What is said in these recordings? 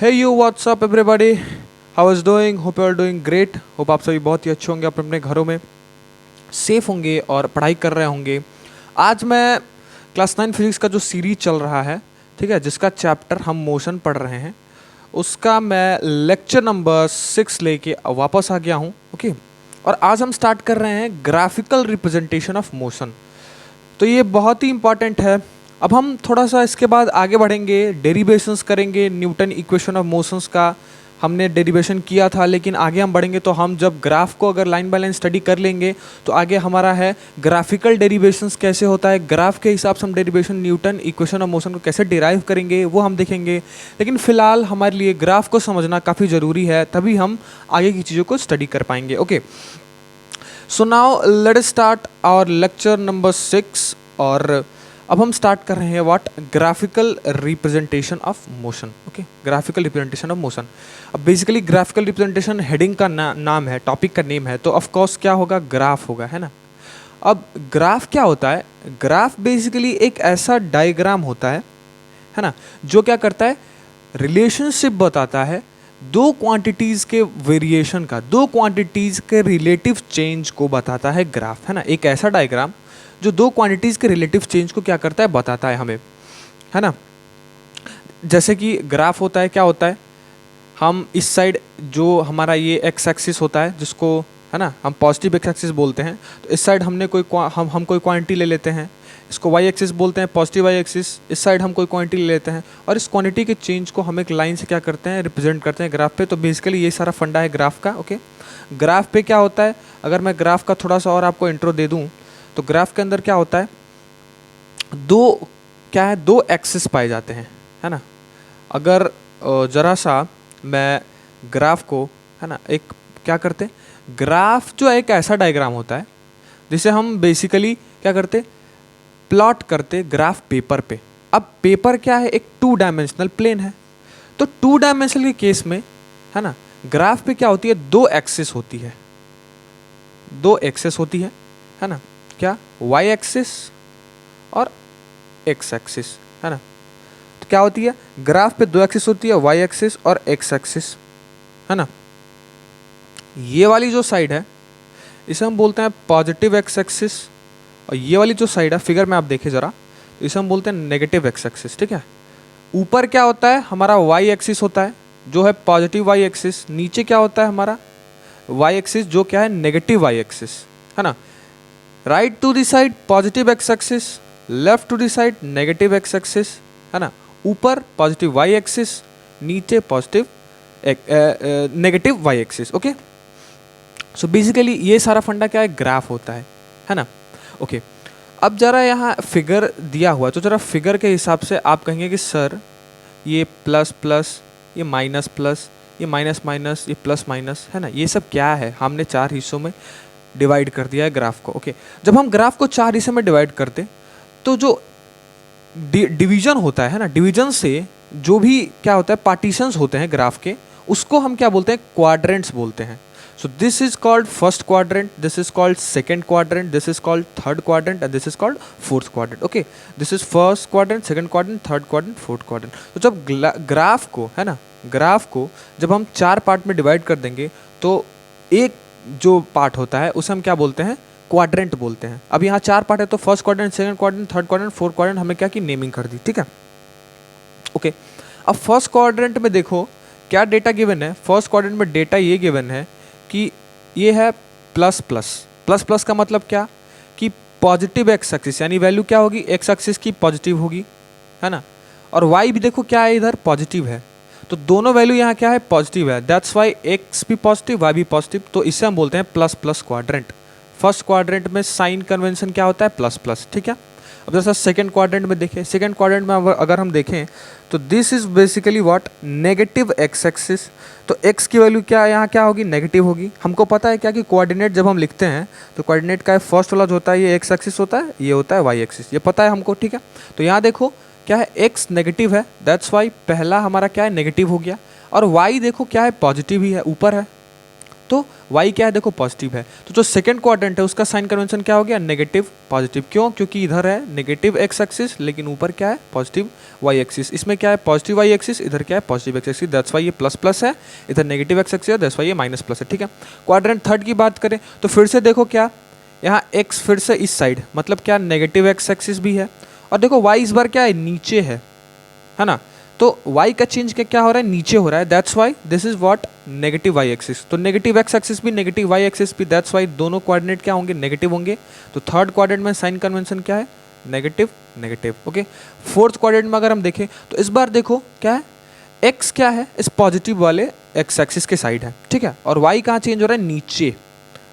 Hey you, what's up everybody? How is doing? Hope you are doing great. Hope आप सभी बहुत ही अच्छे होंगे, अपने अपने घरों में सेफ होंगे और पढ़ाई कर रहे होंगे। आज मैं क्लास 9 फिजिक्स का जो सीरीज चल रहा है, ठीक है, जिसका चैप्टर हम मोशन पढ़ रहे हैं, उसका मैं लेक्चर नंबर 6 लेके वापस आ गया हूँ। ओके, और आज हम स्टार्ट कर रहे हैं ग्राफिकल रिप्रेजेंटेशन ऑफ मोशन। तो ये बहुत ही इंपॉर्टेंट है। अब हम थोड़ा सा इसके बाद आगे बढ़ेंगे, डेरिवेशंस करेंगे। न्यूटन इक्वेशन ऑफ मोशंस का हमने डेरिवेशन किया था, लेकिन आगे हम बढ़ेंगे तो हम जब ग्राफ को अगर लाइन बाय लाइन स्टडी कर लेंगे तो आगे हमारा है ग्राफिकल डेरिवेशंस कैसे होता है, ग्राफ के हिसाब से हम derivation Newton equation of motion को कैसे डिराइव करेंगे वो हम देखेंगे। लेकिन फिलहाल हमारे लिए ग्राफ को समझना काफ़ी ज़रूरी है, तभी हम आगे की चीज़ों को स्टडी कर पाएंगे। Okay, so now let us start our lecture number 6। और अब हम स्टार्ट कर रहे हैं what, graphical representation of motion. Okay, graphical representation of motion. अब बेसिकली ग्राफिकल रिप्रेजेंटेशन हेडिंग का नाम है, टॉपिक का नेम है, तो ऑफ कोर्स क्या होगा, ग्राफ होगा, है ना। अब ग्राफ क्या होता है? ग्राफ बेसिकली एक ऐसा डायग्राम होता है ना, जो क्या करता है, रिलेशनशिप बताता है दो क्वांटिटीज़ के वेरिएशन का, दो क्वांटिटीज़ के रिलेटिव चेंज को बताता है ग्राफ, है ना। एक ऐसा डायग्राम जो दो क्वांटिटीज़ के रिलेटिव चेंज को क्या करता है, बताता है हमें, है ना। जैसे कि ग्राफ होता है, क्या होता है, हम इस साइड जो हमारा ये एक्स एक्सिस होता है, जिसको है ना हम पॉजिटिव एक्स एक्सिस बोलते हैं, तो इस साइड हमने हम कोई क्वांटिटी ले लेते हैं, इसको वाई एक्सिस बोलते हैं, पॉजिटिव वाई एक्सिस। इस साइड हम कोई क्वांटिटी ले लेते हैं और इस क्वांटिटी के चेंज को हम एक लाइन से क्या करते हैं, रिप्रेजेंट करते हैं ग्राफ पे। तो बेसिकली ये सारा फंडा है ग्राफ का। ओके, ग्राफ पे क्या होता है, अगर मैं ग्राफ का थोड़ा सा और आपको इंट्रो दे दूँ तो ग्राफ के अंदर क्या होता है, दो एक्सिस पाए जाते हैं, है ना। अगर ज़रा सा मैं ग्राफ को, है ना, एक क्या करते हैं, ग्राफ जो है एक ऐसा डायग्राम होता है जिसे हम बेसिकली क्या करते, प्लॉट करते ग्राफ पेपर पे। अब पेपर क्या है, एक 2 डायमेंशनल प्लेन है। तो 2 डायमेंशनल के केस में, है ना, ग्राफ पे क्या होती है, दो एक्सिस होती है, दो एक्सिस होती है ना, क्या, वाई एक्सिस और एक्स एक्सिस, है ना। तो क्या होती है, ग्राफ पे दो एक्सिस होती है, वाई एक्सिस और एक्स एक्सिस, है ना। ये वाली जो साइड है इसे हम बोलते हैं पॉजिटिव एक्स एक्सिस, और ये वाली जो साइड है, फिगर में आप देखें जरा, तो इसे हम बोलते हैं नेगेटिव एक्स एक्सिस, ठीक है। ऊपर क्या होता है, हमारा वाई एक्सिस होता है जो है पॉजिटिव वाई एक्सिस, नीचे क्या होता है हमारा वाई एक्सिस जो क्या है, नेगेटिव वाई एक्सिस, है ना। Right to the side positive X axis, left to the side negative X axis, है ना। ऊपर पॉजिटिव वाई एक्सिस, नीचे positive negative Y axis. Okay, so basically ये सारा फंडा क्या है, ग्राफ होता है ना। ओके, अब जरा यहाँ फिगर दिया हुआ है, तो जरा फिगर के हिसाब से आप कहेंगे कि सर ये प्लस प्लस, ये माइनस प्लस, ये माइनस माइनस, ये प्लस माइनस, है ना, ये सब क्या है, हमने 4 हिस्सों में डिवाइड कर दिया है ग्राफ को। ओके, जब हम ग्राफ को 4 हिस्से में डिवाइड करते तो जो डिवीजन होता है ना, डिवीजन से जो भी क्या होता है, पार्टीशंस होते हैं ग्राफ के, उसको हम क्या बोलते हैं, क्वाड्रेंट्स बोलते हैं। So this is called first quadrant, this is called second quadrant, this is called third quadrant and this is called fourth quadrant. Okay, this is first quadrant, second quadrant, third quadrant, fourth quadrant. तो जब graph को, है ना, graph को जब हम 4 part में divide कर देंगे तो एक जो पार्ट होता है उसे हम क्या बोलते हैं, क्वाड्रेंट बोलते हैं। अब यहाँ 4 पार्ट है तो first quadrant, second quadrant, third quadrant, fourth quadrant, हमें क्या की, नेमिंग कर दी, ठीक है। ओके, अब फर्स्ट क्वाड्रेंट में देखो क्या डेटा गिवन है, फर्स्ट क्वाड्रेंट में डेटा ये गिवन है कि ये है प्लस प्लस, प्लस प्लस का मतलब क्या, कि पॉजिटिव एक्स एक्सिस, यानी वैल्यू क्या होगी, एक्स एक्सिस की पॉजिटिव होगी, है ना। और वाई भी देखो क्या है, इधर पॉजिटिव है, तो दोनों वैल्यू यहाँ क्या है, पॉजिटिव है, दैट्स वाई एक्स भी पॉजिटिव, वाई भी पॉजिटिव, तो इसे हम बोलते हैं plus plus quadrant. First quadrant में साइन कन्वेंशन क्या होता है, प्लस प्लस, ठीक है। अब जैसा सेकंड क्वाड्रेंट में देखें, सेकंड क्वाड्रेंट में अगर हम देखें तो this is basically what, negative X axis. तो एक्स की वैल्यू क्या यहाँ क्या होगी, नेगेटिव होगी। हमको पता है क्या कि कोऑर्डिनेट जब हम लिखते हैं तो कोऑर्डिनेट का फर्स्ट वाला जो होता है ये एक्स एक्सिस होता है, ये होता है वाई एक्सिस, ये पता है हमको, ठीक है। तो यहाँ देखो क्या है, एक्स नेगेटिव है, दैट्स वाई पहला हमारा क्या है, नेगेटिव हो गया, और वाई देखो क्या है, पॉजिटिव ही है, ऊपर है। तो y क्या है देखो पॉजिटिव है, तो जो सेकंड क्वाड्रेंट है उसका साइन कन्वेंशन क्या हो गया नेगेटिव पॉजिटिव। क्यों? क्योंकि इधर है नेगेटिव x एक्सिस लेकिन ऊपर क्या है पॉजिटिव y एक्सिस। इसमें क्या है पॉजिटिव y एक्सिस, इधर क्या है positive x axis, that's why ये प्लस प्लस है, इधर नेगेटिव x एक्सिस है, दैट्स वाई ये माइनस प्लस है। ठीक है, क्वाड्रेंट थर्ड की बात करें तो फिर से देखो क्या यहाँ x फिर से इस साइड, मतलब क्या नेगेटिव x एक्सिस भी है, और देखो y इस बार क्या है नीचे है ना, तो y का चेंज क्या हो रहा है नीचे हो रहा है, that's why this is what negative y axis. तो नेगेटिव x एक्सिस भी नेगेटिव y एक्सिस भी, दैट्स वाई दोनों कोऑर्डिनेट क्या होंगे नेगेटिव होंगे। तो थर्ड क्वाड्रेंट में साइन कन्वेंशन क्या है negative negative. Okay, fourth quadrant में अगर हम देखें तो इस बार देखो क्या है x क्या है इस पॉजिटिव वाले x एक्सिस के साइड है, ठीक है, और y कहाँ चेंज हो रहा है नीचे,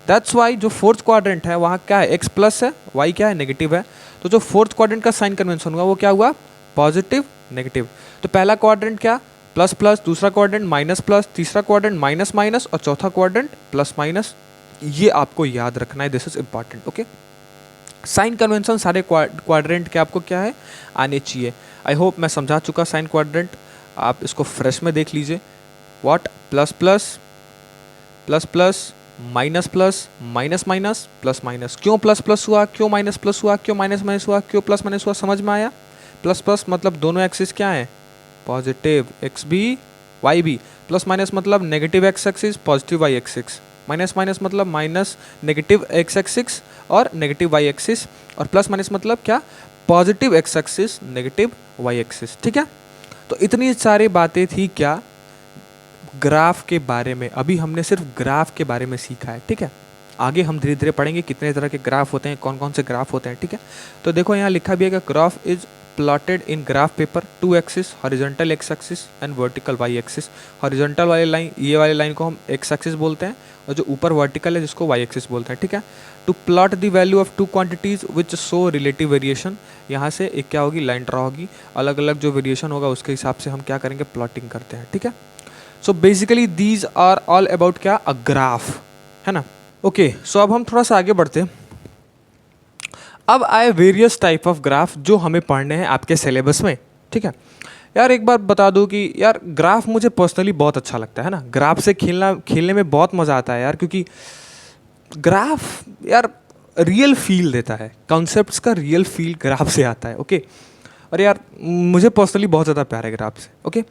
दैट्स वाई जो फोर्थ क्वाड्रेंट है वहाँ क्या है x प्लस है, y क्या है नेगेटिव है। तो जो फोर्थ क्वाड्रेंट का साइन कन्वेंशन हुआ वो क्या हुआ पॉजिटिव नेगेटिव। तो पहला क्वाड्रेंट क्या प्लस प्लस, दूसरा क्वाड्रेंट माइनस प्लस, तीसरा क्वाड्रेंट माइनस माइनस और चौथा क्वाड्रेंट प्लस माइनस। ये आपको याद रखना है, this is important. Okay, sign convention सारे क्वाड्रेंट के आपको क्या है आने चाहिए। आई होप मैं समझा चुका साइन क्वाड्रेंट, आप इसको फ्रेश में देख लीजिए। What plus plus plus plus minus plus minus minus plus minus. क्यों प्लस प्लस हुआ, क्यों माइनस प्लस हुआ, क्यों माइनस माइनस हुआ, क्यों प्लस माइनस हुआ, समझ में आया। प्लस प्लस मतलब दोनों एक्सिस क्या है पॉजिटिव, एक्स भी वाई भी, प्लस माइनस मतलब negative X axis positive Y axis, minus minus मतलब माइनस नेगेटिव एक्स एक्सिस और नेगेटिव वाई एक्सिस, और प्लस माइनस मतलब क्या positive X axis negative Y axis. ठीक है, तो इतनी सारी बातें थी क्या ग्राफ के बारे में। अभी हमने सिर्फ ग्राफ के बारे में सीखा है, ठीक है, आगे हम धीरे धीरे पढ़ेंगे कितने तरह के ग्राफ होते हैं, कौन कौन से ग्राफ होते हैं। ठीक है, तो देखो यहाँ लिखा भी है कि graph is plotted in graph paper two axis, horizontal X axis and vertical Y axis. Horizontal वाली लाइन, ये वाली लाइन को हम एक्स एक्सिस बोलते हैं, और जो ऊपर वर्टिकल है जिसको वाई एक्सिस बोलते हैं। ठीक है, to plot the value of two quantities which show relative variation. यहाँ से एक क्या होगी लाइन ड्रा होगी, अलग अलग जो वेरिएशन होगा उसके हिसाब से हम क्या करेंगे प्लॉटिंग करते हैं। ठीक है, so basically these are all about क्या अ ग्राफ, है ना। ओके, सो अब हम थोड़ा सा आगे बढ़ते हैं। अब आए वेरियस टाइप ऑफ ग्राफ जो हमें पढ़ने हैं आपके सिलेबस में। ठीक है यार, एक बार बता दूं कि यार ग्राफ मुझे पर्सनली बहुत अच्छा लगता है ना, ग्राफ से खेलने में बहुत मज़ा आता है यार, क्योंकि ग्राफ यार रियल फील देता है, कॉन्सेप्ट्स का रियल फील ग्राफ से आता है। ओके, और यार मुझे पर्सनली बहुत ज़्यादा प्यार है ग्राफ से। ओके,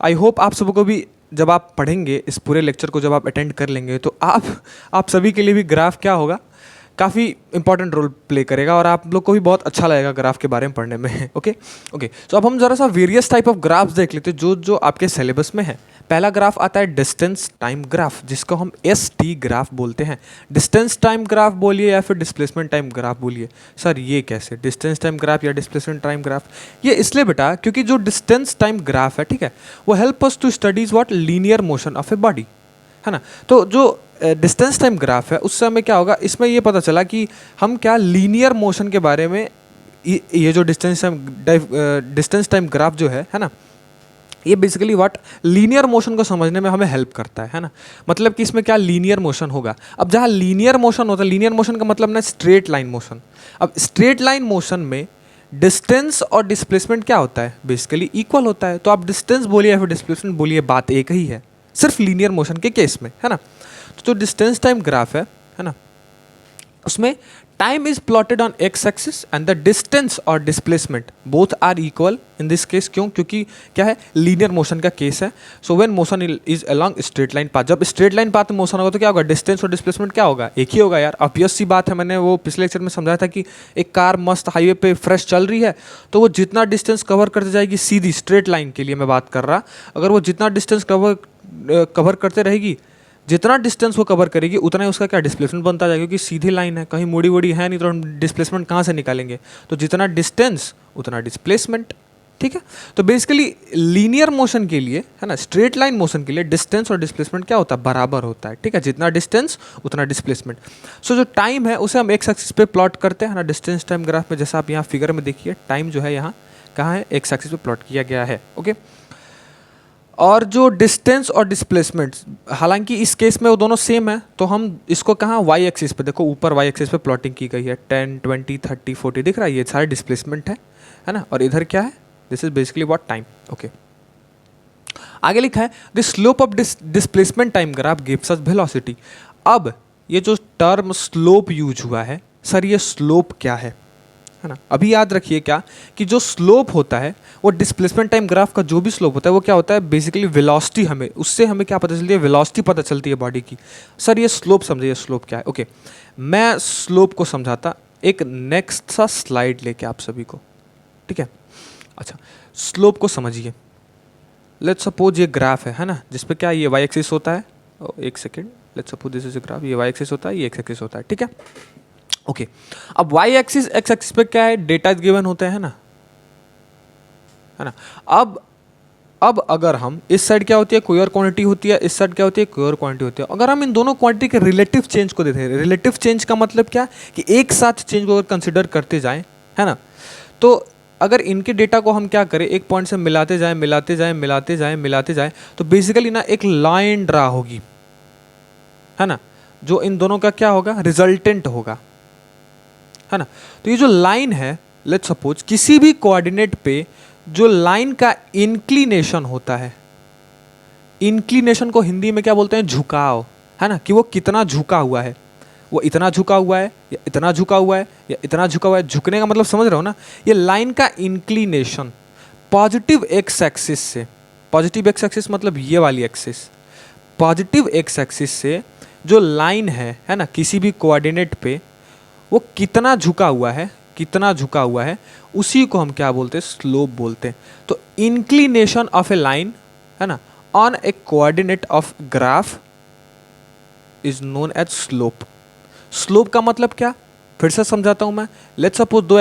आई होप आप सबको भी जब आप पढ़ेंगे इस पूरे लेक्चर को, जब आप अटेंड कर लेंगे तो आप सभी के लिए भी ग्राफ क्या होगा काफ़ी इंपॉर्टेंट रोल प्ले करेगा, और आप लोग को भी बहुत अच्छा लगेगा ग्राफ के बारे में पढ़ने में। ओके ओके, तो अब हम जरा सा वेरियस टाइप ऑफ ग्राफ्स देख लेते हैं जो जो आपके सिलेबस में है। पहला ग्राफ आता है डिस्टेंस टाइम ग्राफ, जिसको हम ST ग्राफ बोलते हैं। डिस्टेंस टाइम ग्राफ बोलिए या फिर डिस्प्लेसमेंट टाइम ग्राफ बोलिए। सर ये कैसे डिस्टेंस टाइम ग्राफ या डिस्प्लेसमेंट टाइम ग्राफ? ये इसलिए बेटा क्योंकि जो डिस्टेंस टाइम ग्राफ है, ठीक है, वो help us to studies what linear motion of a body, है ना। तो जो डिस्टेंस टाइम ग्राफ है उससे हमें क्या होगा, इसमें ये पता चला कि हम क्या लीनियर मोशन के बारे में, ये जो डिस्टेंस टाइम ग्राफ जो है ना, ये बेसिकली व्हाट लीनियर मोशन को समझने में हमें हेल्प करता है ना। मतलब कि इसमें क्या लीनियर मोशन होगा। अब जहाँ लीनियर मोशन होता है, लीनियर मोशन का मतलब ना स्ट्रेट लाइन मोशन। अब स्ट्रेट लाइन मोशन में डिस्टेंस और डिस्प्लेसमेंट क्या होता है, बेसिकली इक्वल होता है। तो आप डिस्टेंस बोलिए या फिर डिस्प्लेसमेंट बोलिए, बात एक ही है, सिर्फ लीनियर मोशन के केस में, है ना। तो जो डिस्टेंस टाइम ग्राफ है ना, उसमें time is plotted on X axis and the distance और displacement both are equal in this case. क्यों? क्योंकि क्या है लीनियर मोशन का केस है। So when motion is along straight line path, जब स्ट्रेट लाइन पाथ में मोशन होगा तो क्या होगा, डिस्टेंस और डिस्प्लेसमेंट क्या होगा, एक ही होगा यार। ऑब्वियस सी बात है, मैंने वो पिछले लेक्चर में समझाया था कि एक कार मस्त हाईवे पे फ्रेश चल रही है, तो वो जितना डिस्टेंस कवर करते जाएगी सीधी स्ट्रेट लाइन के लिए मैं बात कर रहा, अगर वो जितना डिस्टेंस कवर करते रहेगी, जितना डिस्टेंस वो कवर करेगी उतना ही उसका क्या डिस्प्लेसमेंट बनता जाएगा, क्योंकि सीधी लाइन है, कहीं मुड़ी वुड़ी है नहीं, तो हम डिस्प्लेसमेंट कहाँ से निकालेंगे। तो जितना डिस्टेंस उतना डिस्प्लेसमेंट। ठीक है, तो बेसिकली लीनियर मोशन के लिए, है ना, स्ट्रेट लाइन मोशन के लिए डिस्टेंस और डिस्प्लेसमेंट क्या होता है, बराबर होता है। ठीक है, जितना डिस्टेंस उतना डिस्प्लेसमेंट। सो जो टाइम है उसे हम एक्स एक्सिस पे प्लॉट करते हैं ना, डिस्टेंस टाइम ग्राफ में, जैसा आप यहाँ फिगर में देखिए टाइम जो है यहाँ कहाँ है, एक्स एक्सिस पे प्लॉट किया गया है। ओके, और जो डिस्टेंस और डिस्प्लेसमेंट, हालांकि इस केस में वो दोनों सेम है, तो हम इसको कहाँ वाई एक्सिस पे, देखो ऊपर वाई एक्सिस पे प्लॉटिंग की गई है, 10 20 30 40 दिख रहा है, ये सारे डिस्प्लेसमेंट है ना। और इधर क्या है, this is basically what time. Okay, आगे लिखा है the slope of displacement time graph gives us velocity. अब ये जो टर्म स्लोप यूज हुआ है, सर ये स्लोप क्या है ना? अभी याद रखिए क्या कि जो स्लोप होता है वो डिस्प्लेसमेंट टाइम ग्राफ का जो भी स्लोप होता है वो क्या होता है, बेसिकली वेलोसिटी, हमें उससे हमें क्या पता चलती है, वेलोसिटी पता चलती है बॉडी की। सर ये स्लोप समझिए, स्लोप क्या है। ओके, मैं स्लोप को समझाता एक नेक्स्ट सा स्लाइड लेके आप सभी को, ठीक है। अच्छा, स्लोप को समझिए। लेट्स सपोज ये ग्राफ है ना, जिसपे क्या ये वाई एक्सिस होता है। एक second, let's suppose this is a graph, ये वाई एक्सिस होता है, ये एक्स एक्सिस होता है, ठीक है। ओके, अब वाई एक्सिस एक्स एक्सिस पे क्या है, डेटा गिवन होते हैं ना, है ना। अब अगर हम इस साइड क्या होती है, कोई और क्वांटिटी होती है, इस साइड क्या होती है, कोई और क्वांटिटी होती है। अगर हम इन दोनों क्वांटिटी के रिलेटिव चेंज को देते हैं, रिलेटिव चेंज का मतलब क्या कि एक साथ चेंज को अगर कंसिडर करते जाएं, है ना, तो अगर इनके डेटा को हम क्या करें, एक पॉइंट से मिलाते जाएं मिलाते जाएं मिलाते जाएं मिलाते जाएं, तो बेसिकली ना एक लाइन ड्रा होगी, है ना, जो इन दोनों का क्या होगा, रिजल्टेंट होगा, है ना। तो ये जो लाइन है, लेट्स सपोज किसी भी कोऑर्डिनेट पे जो लाइन का इंक्लिनेशन होता है, इंक्लिनेशन को हिंदी में क्या बोलते हैं, झुकाव, है ना, कि वो कितना झुका हुआ है, वो इतना झुका हुआ है या इतना झुका हुआ है या इतना झुका हुआ है। झुकने का मतलब समझ रहे हो ना, ये लाइन का इंक्लिनेशन पॉजिटिव एक्स एक्सिस से, पॉजिटिव एक्स एक्सिस मतलब ये वाली एक्सिस, पॉजिटिव एक्स एक्सिस से जो लाइन है ना, किसी भी कोऑर्डिनेट पे वो कितना झुका हुआ है, कितना झुका हुआ है, उसी को हम क्या बोलते हैं, स्लोप बोलते हैं। तो इंक्लिनेशन ऑफ ए लाइन, है ना, on a coordinate of graph is known as slope. Slope का मतलब क्या, फिर से समझाता हूं मैं। लेट्स सपोज दो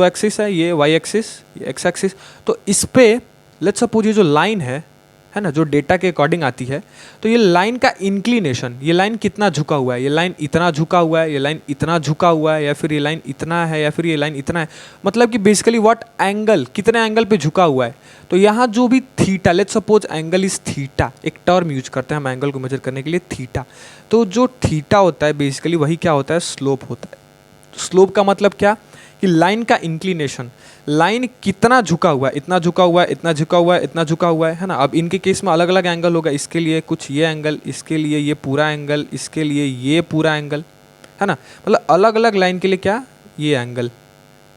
एक्सिस है, ये वाई एक्सिस, ये एक्स एक्सिस। तो इस पे लेट्स सपोज ये जो लाइन है ना, जो डेटा के अकॉर्डिंग आती है, तो ये लाइन का इंक्लिनेशन, ये लाइन कितना झुका हुआ है, ये लाइन इतना झुका हुआ है, ये लाइन इतना झुका हुआ है, या फिर ये लाइन इतना है, या फिर ये लाइन इतना है, मतलब कि बेसिकली व्हाट एंगल, कितने एंगल पे झुका हुआ है। तो यहाँ जो भी theta, let's suppose angle is theta, एक टर्म यूज करते हैं हम एंगल को मेजर करने के लिए, थीटा। तो जो थीटा होता है बेसिकली वही क्या होता है, स्लोप होता है। स्लोप का मतलब क्या कि लाइन का इंक्लिनेशन, लाइन कितना झुका हुआ है, इतना झुका हुआ है, इतना झुका हुआ है, इतना झुका हुआ है ना। अब इनके केस में अलग अलग एंगल होगा, इसके लिए कुछ ये एंगल, इसके लिए ये पूरा एंगल, इसके लिए ये पूरा एंगल, है ना, मतलब अलग अलग लाइन के लिए क्या, ये एंगल।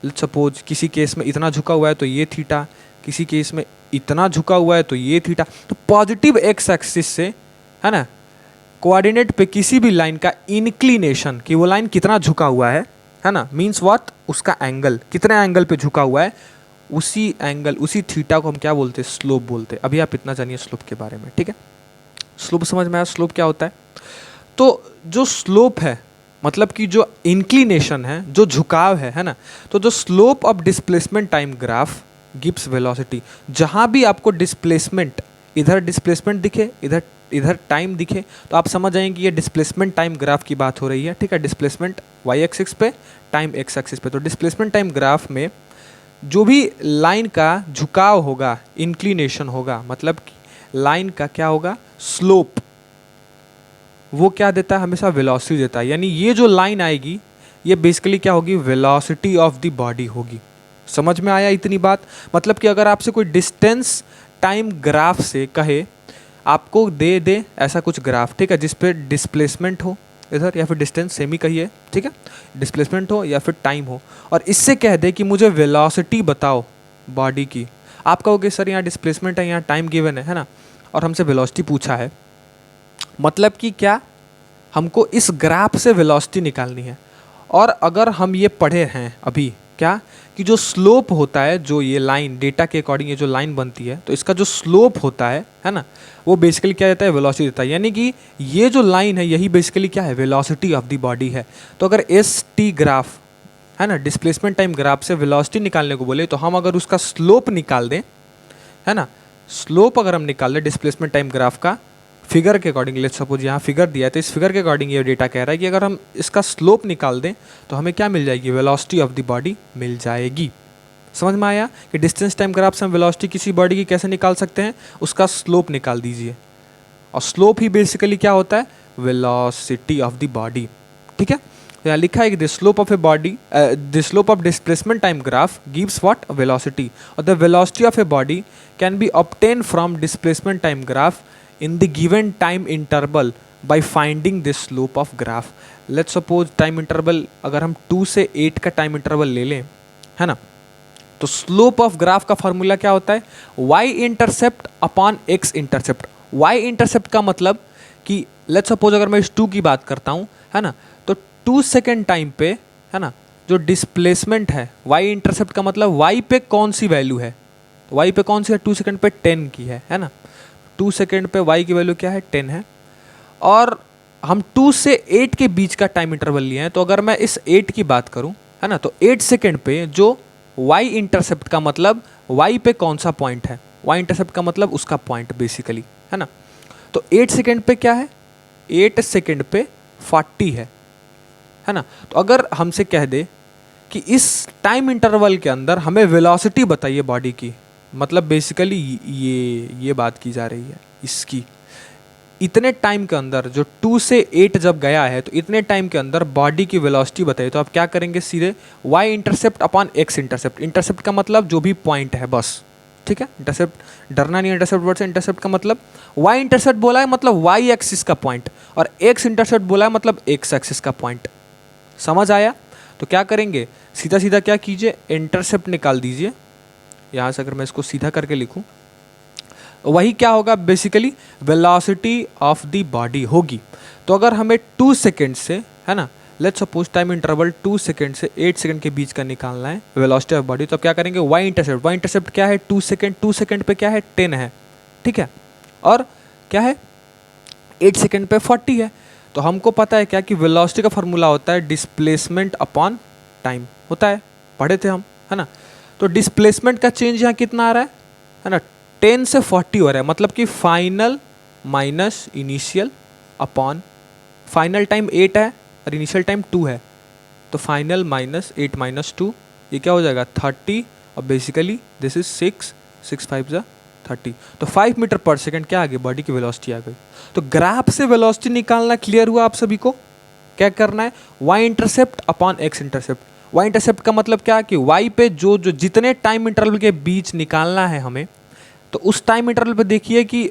लेट्स सपोज किसी केस में इतना झुका हुआ है तो ये थीटा, किसी केस में इतना झुका हुआ है तो ये थीटा। तो पॉजिटिव एक्स एक्सिस से, है ना, कोऑर्डिनेट पे किसी भी लाइन का इंक्लिनेशन, कि वो लाइन कितना झुका हुआ है ना, मीन्स व्हाट, उसका एंगल, कितने एंगल पे झुका हुआ है, उसी एंगल, उसी थीटा को हम क्या बोलते हैं, स्लोप बोलते हैं। अभी आप इतना जानिए स्लोप के बारे में, ठीक है। स्लोप समझ में आया, स्लोप क्या होता है। तो जो स्लोप है मतलब कि जो इंक्लिनेशन है, जो झुकाव है ना, तो जो slope of displacement time graph gives velocity. जहाँ भी आपको डिस्प्लेसमेंट, इधर डिस्प्लेसमेंट दिखे, इधर टाइम दिखे, तो आप समझ जाएंगे कि ये डिस्प्लेसमेंट टाइम ग्राफ की बात हो रही है, ठीक है। डिस्प्लेसमेंट वाई एक्सिस पे, टाइम एक्स एक्सिस पे। तो डिस्प्लेसमेंट टाइम ग्राफ में जो भी लाइन का झुकाव होगा, इंक्लिनेशन होगा, मतलब लाइन का क्या होगा, स्लोप, वो क्या देता है, हमेशा वेलोसिटी देता है। यानी ये जो लाइन आएगी ये बेसिकली क्या होगी, वेलोसिटी ऑफ द बॉडी होगी। समझ में आया इतनी बात। मतलब कि अगर आपसे कोई डिस्टेंस टाइम ग्राफ से कहे, आपको दे ऐसा कुछ ग्राफ, ठीक है, जिस पे डिस्प्लेसमेंट हो इधर, या फिर डिस्टेंस सेम ही कहिए, ठीक है, डिस्प्लेसमेंट हो या फिर टाइम हो, और इससे कह दे कि मुझे वेलोसिटी बताओ बॉडी की। आप कहोगे सर यहाँ डिस्प्लेसमेंट है, यहाँ टाइम गिवन है ना, और हमसे वेलोसिटी पूछा है, मतलब कि क्या, हमको इस ग्राफ से वेलोसिटी निकालनी है। और अगर हम ये पढ़े हैं अभी क्या कि जो स्लोप होता है, जो ये लाइन डेटा के अकॉर्डिंग ये जो लाइन बनती है, तो इसका जो स्लोप होता है ना, वो बेसिकली क्या देता है, वेलोसिटी देता है। यानी कि ये जो लाइन है यही बेसिकली क्या है, वेलोसिटी ऑफ द बॉडी है। तो अगर एस टी ग्राफ है ना, डिस्प्लेसमेंट टाइम ग्राफ से वेलोसिटी निकालने को बोले, तो हम अगर उसका स्लोप निकाल दें, है ना, स्लोप अगर हम निकाल दें डिस्प्लेसमेंट टाइम ग्राफ का फिगर के अकॉर्डिंग, लेट्स सपोज यहाँ फिगर दिया है, तो इस फिगर के अकॉर्डिंग ये डेटा कह रहा है कि अगर हम इसका स्लोप निकाल दें तो हमें क्या मिल जाएगी, वेलोसिटी ऑफ द बॉडी मिल जाएगी। समझ में आया कि डिस्टेंस टाइम ग्राफ से हम वेलोसिटी किसी बॉडी की कैसे निकाल सकते हैं, उसका स्लोप निकाल दीजिए, और स्लोप ही बेसिकली क्या होता है, वेलोसिटी ऑफ द बॉडी, ठीक है। तो यहाँ लिखा है कि the slope of a body, the slope of displacement time graph gives what, velocity, और the velocity of a body can be obtain from displacement time graph in the given time interval by finding the slope of graph. Let's suppose time interval अगर हम 2 से 8 का time interval ले लें, है ना, तो स्लोप ऑफ ग्राफ का फॉर्मूला क्या होता है, y intercept upon x intercept. y intercept का मतलब कि लेट्स सपोज अगर मैं इस 2 की बात करता हूँ, है ना, तो 2 सेकेंड टाइम पे, है ना, जो डिस्प्लेसमेंट है, y इंटरसेप्ट का मतलब y पे कौन सी वैल्यू है, y पे कौन सी है, 2 सेकेंड पे 10 की है ना, 2 सेकेंड पे y की वैल्यू क्या है, 10 है, और हम 2 से 8 के बीच का टाइम इंटरवल लिए हैं, तो अगर मैं इस 8 की बात करूं, है ना, तो 8 सेकेंड पे जो y इंटरसेप्ट का मतलब y पे कौन सा पॉइंट है, y इंटरसेप्ट का मतलब उसका पॉइंट बेसिकली, है ना, तो 8 सेकेंड पे क्या है, 8 सेकेंड पे 40 है ना। तो अगर हमसे कह दे कि इस टाइम इंटरवल के अंदर हमें वेलोसिटी बताइए बॉडी की, मतलब बेसिकली ये बात की जा रही है इसकी, इतने टाइम के अंदर जो 2 से 8 जब गया है तो इतने टाइम के अंदर बॉडी की वेलोसिटी बताइए, तो आप क्या करेंगे, सीधे y intercept upon x intercept. Intercept का मतलब जो भी पॉइंट है बस, ठीक है, इंटरसेप्ट, डरना नहीं इंटरसेप्ट वर्ड से, इंटरसेप्ट का मतलब y इंटरसेप्ट बोला है मतलब y एक्सिस का पॉइंट, और x इंटरसेप्ट बोला है मतलब x एक्सिस का पॉइंट। समझ आया? तो क्या करेंगे, सीधा सीधा क्या कीजिए, इंटरसेप्ट निकाल दीजिए। यहाँ से अगर मैं इसको सीधा करके लिखूँ, वही क्या होगा, basically velocity of the body होगी। तो अगर हमें 2 सेकेंड से, है ना, let's suppose time interval 2 second से 8 सेकेंड के बीच का निकालना है वेलोसिटी ऑफ बॉडी, तो अब क्या करेंगे, y इंटरसेप्ट, y इंटरसेप्ट क्या है, 2 सेकेंड, 2 सेकेंड पे क्या है, 10 है, ठीक है, और क्या है, 8 सेकेंड पे 40 है। तो हमको पता है क्या कि वेलोसिटी का फॉर्मूला होता है डिस्प्लेसमेंट अपॉन टाइम होता है, पढ़े थे हम, है ना। तो डिस्प्लेसमेंट का चेंज यहाँ कितना आ रहा है ना, 10 से 40 हो रहा है, मतलब कि final minus initial upon, final time 8 है और इनिशियल टाइम 2 है, तो फाइनल माइनस 8 माइनस 2, ये क्या हो जाएगा 30, और बेसिकली दिस इज 6, 6 5 जा 30, तो 5 मीटर पर सेकेंड क्या आ गई, बॉडी की वेलोसिटी आ गई। तो ग्राफ से वेलोसिटी निकालना क्लियर हुआ आप सभी को? क्या करना है, y intercept upon x intercept. y intercept का मतलब क्या है कि y पे जो जो जितने टाइम इंटरवल के बीच निकालना है हमें, तो उस टाइम इंटरवल पे देखिए कि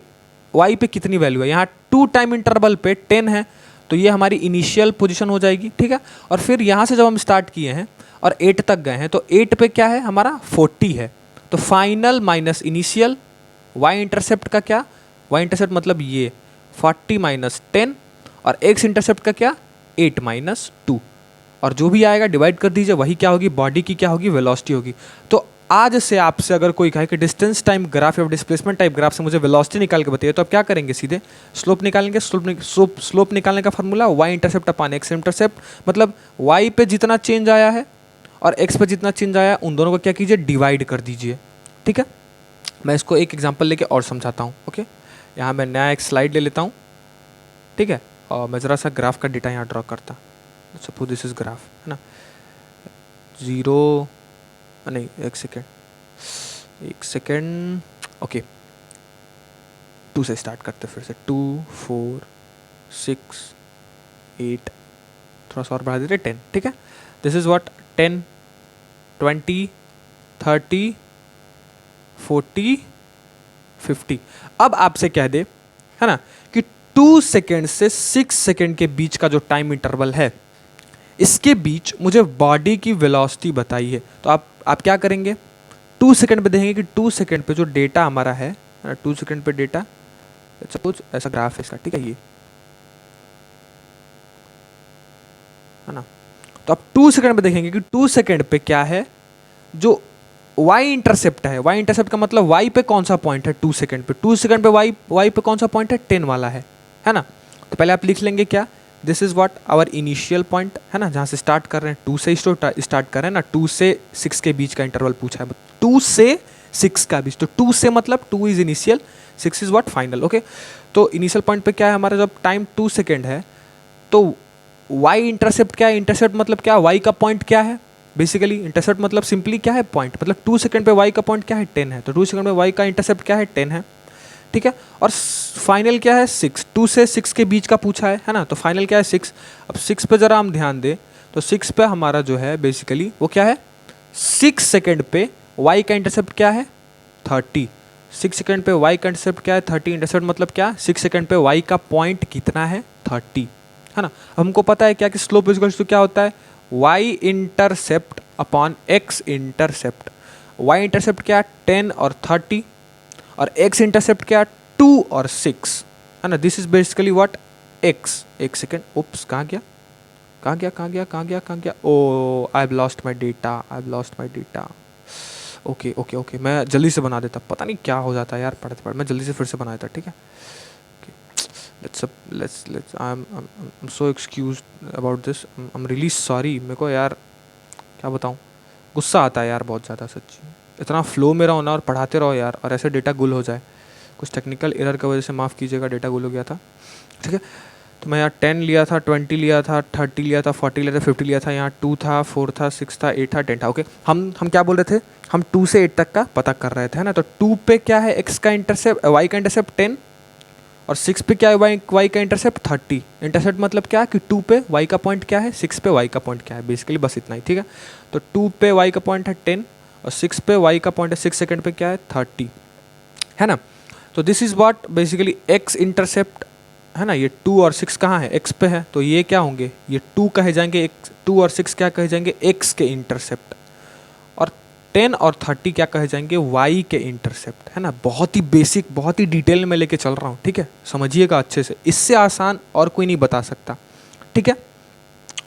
y पे कितनी वैल्यू है। यहाँ 2 टाइम इंटरवल पे 10 है, तो ये हमारी इनिशियल पोजीशन हो जाएगी, ठीक है। और फिर यहाँ से जब हम स्टार्ट किए हैं और 8 तक गए हैं, तो 8 पे क्या है हमारा 40 है, तो final minus initial, y intercept का क्या, y इंटरसेप्ट मतलब ये 40 माइनस 10, और x इंटरसेप्ट का क्या 8 माइनस 2, और जो भी आएगा डिवाइड कर दीजिए, वही क्या होगी, बॉडी की क्या होगी, वेलोसिटी होगी। तो आज से आपसे अगर कोई कहे कि डिस्टेंस टाइम ग्राफ या डिस्प्लेसमेंट टाइप ग्राफ से मुझे वेलोसिटी निकाल के बताइए, तो आप क्या करेंगे, सीधे स्लोप निकालेंगे। स्लोप निकालने का formula y intercept upon x intercept, मतलब y पे जितना चेंज आया है और x पे जितना चेंज आया है, उन दोनों को क्या कीजिए, डिवाइड कर दीजिए, ठीक है। मैं इसको एक एग्जाम्पल लेके और समझाता हूँ, ओके। यहाँ मैं नया एक स्लाइड ले लेता हूँ, ठीक है, और मैं ज़रा सा ग्राफ का डेटा यहाँ ड्रॉ करता, सपोज दिस इज ग्राफ, है ना, 0 नहीं, एक सेकेंड, ओके, 2 से स्टार्ट करते फिर से, 2 4 6 8, थोड़ा सा और बढ़ा देते 10, ठीक है। This is what 10 20 30 40 50। अब आपसे कह दे, है ना, कि 2 सेकेंड से 6 सेकेंड के बीच का जो टाइम इंटरवल है, इसके बीच मुझे बॉडी की वेलोसिटी बताइए, तो आप क्या करेंगे, 2 सेकेंड पे देखेंगे कि 2 सेकेंड पे जो डेटा हमारा है, 2 सेकेंड पे डेटा, सपोज ऐसा ग्राफ है इसका, ठीक है, ये है ना। तो आप 2 सेकेंड पे देखेंगे कि 2 सेकेंड पे क्या है, जो y इंटरसेप्ट है, y इंटरसेप्ट का मतलब y पे कौन सा पॉइंट है 2 सेकेंड पे, 2 सेकेंड पे y पे कौन सा पॉइंट है, 10 वाला है ना। तो पहले आप लिख लेंगे क्या, this is what our initial point, है ना, जहाँ से स्टार्ट कर रहे हैं, 2 से स्टार्ट कर रहे हैं ना, 2 से 6 के बीच का इंटरवल पूछा है, 2 से 6 का बीच, तो 2 से मतलब 2 is initial, 6 is what final, okay. तो इनिशियल पॉइंट पे क्या है हमारा, जब टाइम 2 सेकेंड है, तो y इंटरसेप्ट क्या है, इंटरसेप्ट मतलब क्या, y का पॉइंट क्या है, बेसिकली इंटरसेप्ट मतलब सिंपली क्या है, पॉइंट, मतलब 2 सेकंड पे y का पॉइंट क्या है 10 है, तो 2 सेकंड में y का इंटरसेप्ट क्या है 10 है, ठीक है। और फाइनल क्या है 6, 2 से 6 के बीच का पूछा है ना, तो फाइनल क्या है 6। अब 6 पे ज़रा हम ध्यान दें तो 6 पे हमारा जो है बेसिकली वो क्या है, 6 सेकेंड पे y का इंटरसेप्ट क्या है 30। 6 सेकेंड पे y का इंटरसेप्ट क्या है 30, इंटरसेप्ट मतलब क्या, 6 सेकेंड पे y का पॉइंट कितना है 30, है ना। हमको पता है क्या कि स्लोप इक्वल्स टू क्या होता है, y intercept upon x intercept. y intercept क्या 10 और 30 और x इंटरसेप्ट क्या 2 और 6, है ना। This is basically what x। एक सेकेंड, उप्स कहाँ गया कहाँ गया कहाँ गया कहाँ गया कहाँ गया, oh I have lost my data, I have lost my data. Okay okay okay, मैं जल्दी से बना देता, पता नहीं क्या हो जाता है यार पढ़ते पढ़ते, मैं जल्दी से फिर से बना देता, ठीक है। Let's I am so excused about this, I am really sorry. मेरे को यार क्या बताऊँ, गुस्सा आता है यार बहुत ज़्यादा सच्ची। इतना फ्लो मेरा होना और पढ़ाते रहो यार, और ऐसे डेटा गुल हो जाए, कुछ टेक्निकल एरर की वजह से माफ़ कीजिएगा, डेटा गुल हो गया था, ठीक है। तो मैं यहाँ 10 लिया था, 20 लिया था, 30 लिया था, 40 लिया था, 50 लिया था, यहाँ 2 था, 4 था, 6 था, 8 था, 10 था। ओके, हम क्या बोल रहे थे, हम 2 से 8 तक का पता कर रहे थे, है ना। तो 2 पे क्या है x का इंटरसेप्ट, y का इंटरसेप्ट 10 और 6 पे क्या है y का इंटरसेप्ट 30। इंटरसेप्ट मतलब क्या कि 2 पे y का पॉइंट क्या है, 6 पे y का पॉइंट क्या है, बेसिकली बस इतना ही, ठीक है। तो 2 पे y का पॉइंट है 10 और 6 पे y का पॉइंट है 6 सेकेंड पे क्या है 30, है ना। तो this is what basically x intercept, है ना। ये 2 और 6 कहाँ है, x पे है, तो ये क्या होंगे, ये 2 कहे जाएंगे, 2 और 6 क्या कहे जाएंगे x के इंटरसेप्ट, और 10 और 30 क्या कहे जाएंगे y के इंटरसेप्ट, है ना। बहुत ही बेसिक, बहुत ही डिटेल में लेके चल रहा हूँ, ठीक है, समझिएगा अच्छे से, इससे आसान और कोई नहीं बता सकता, ठीक है।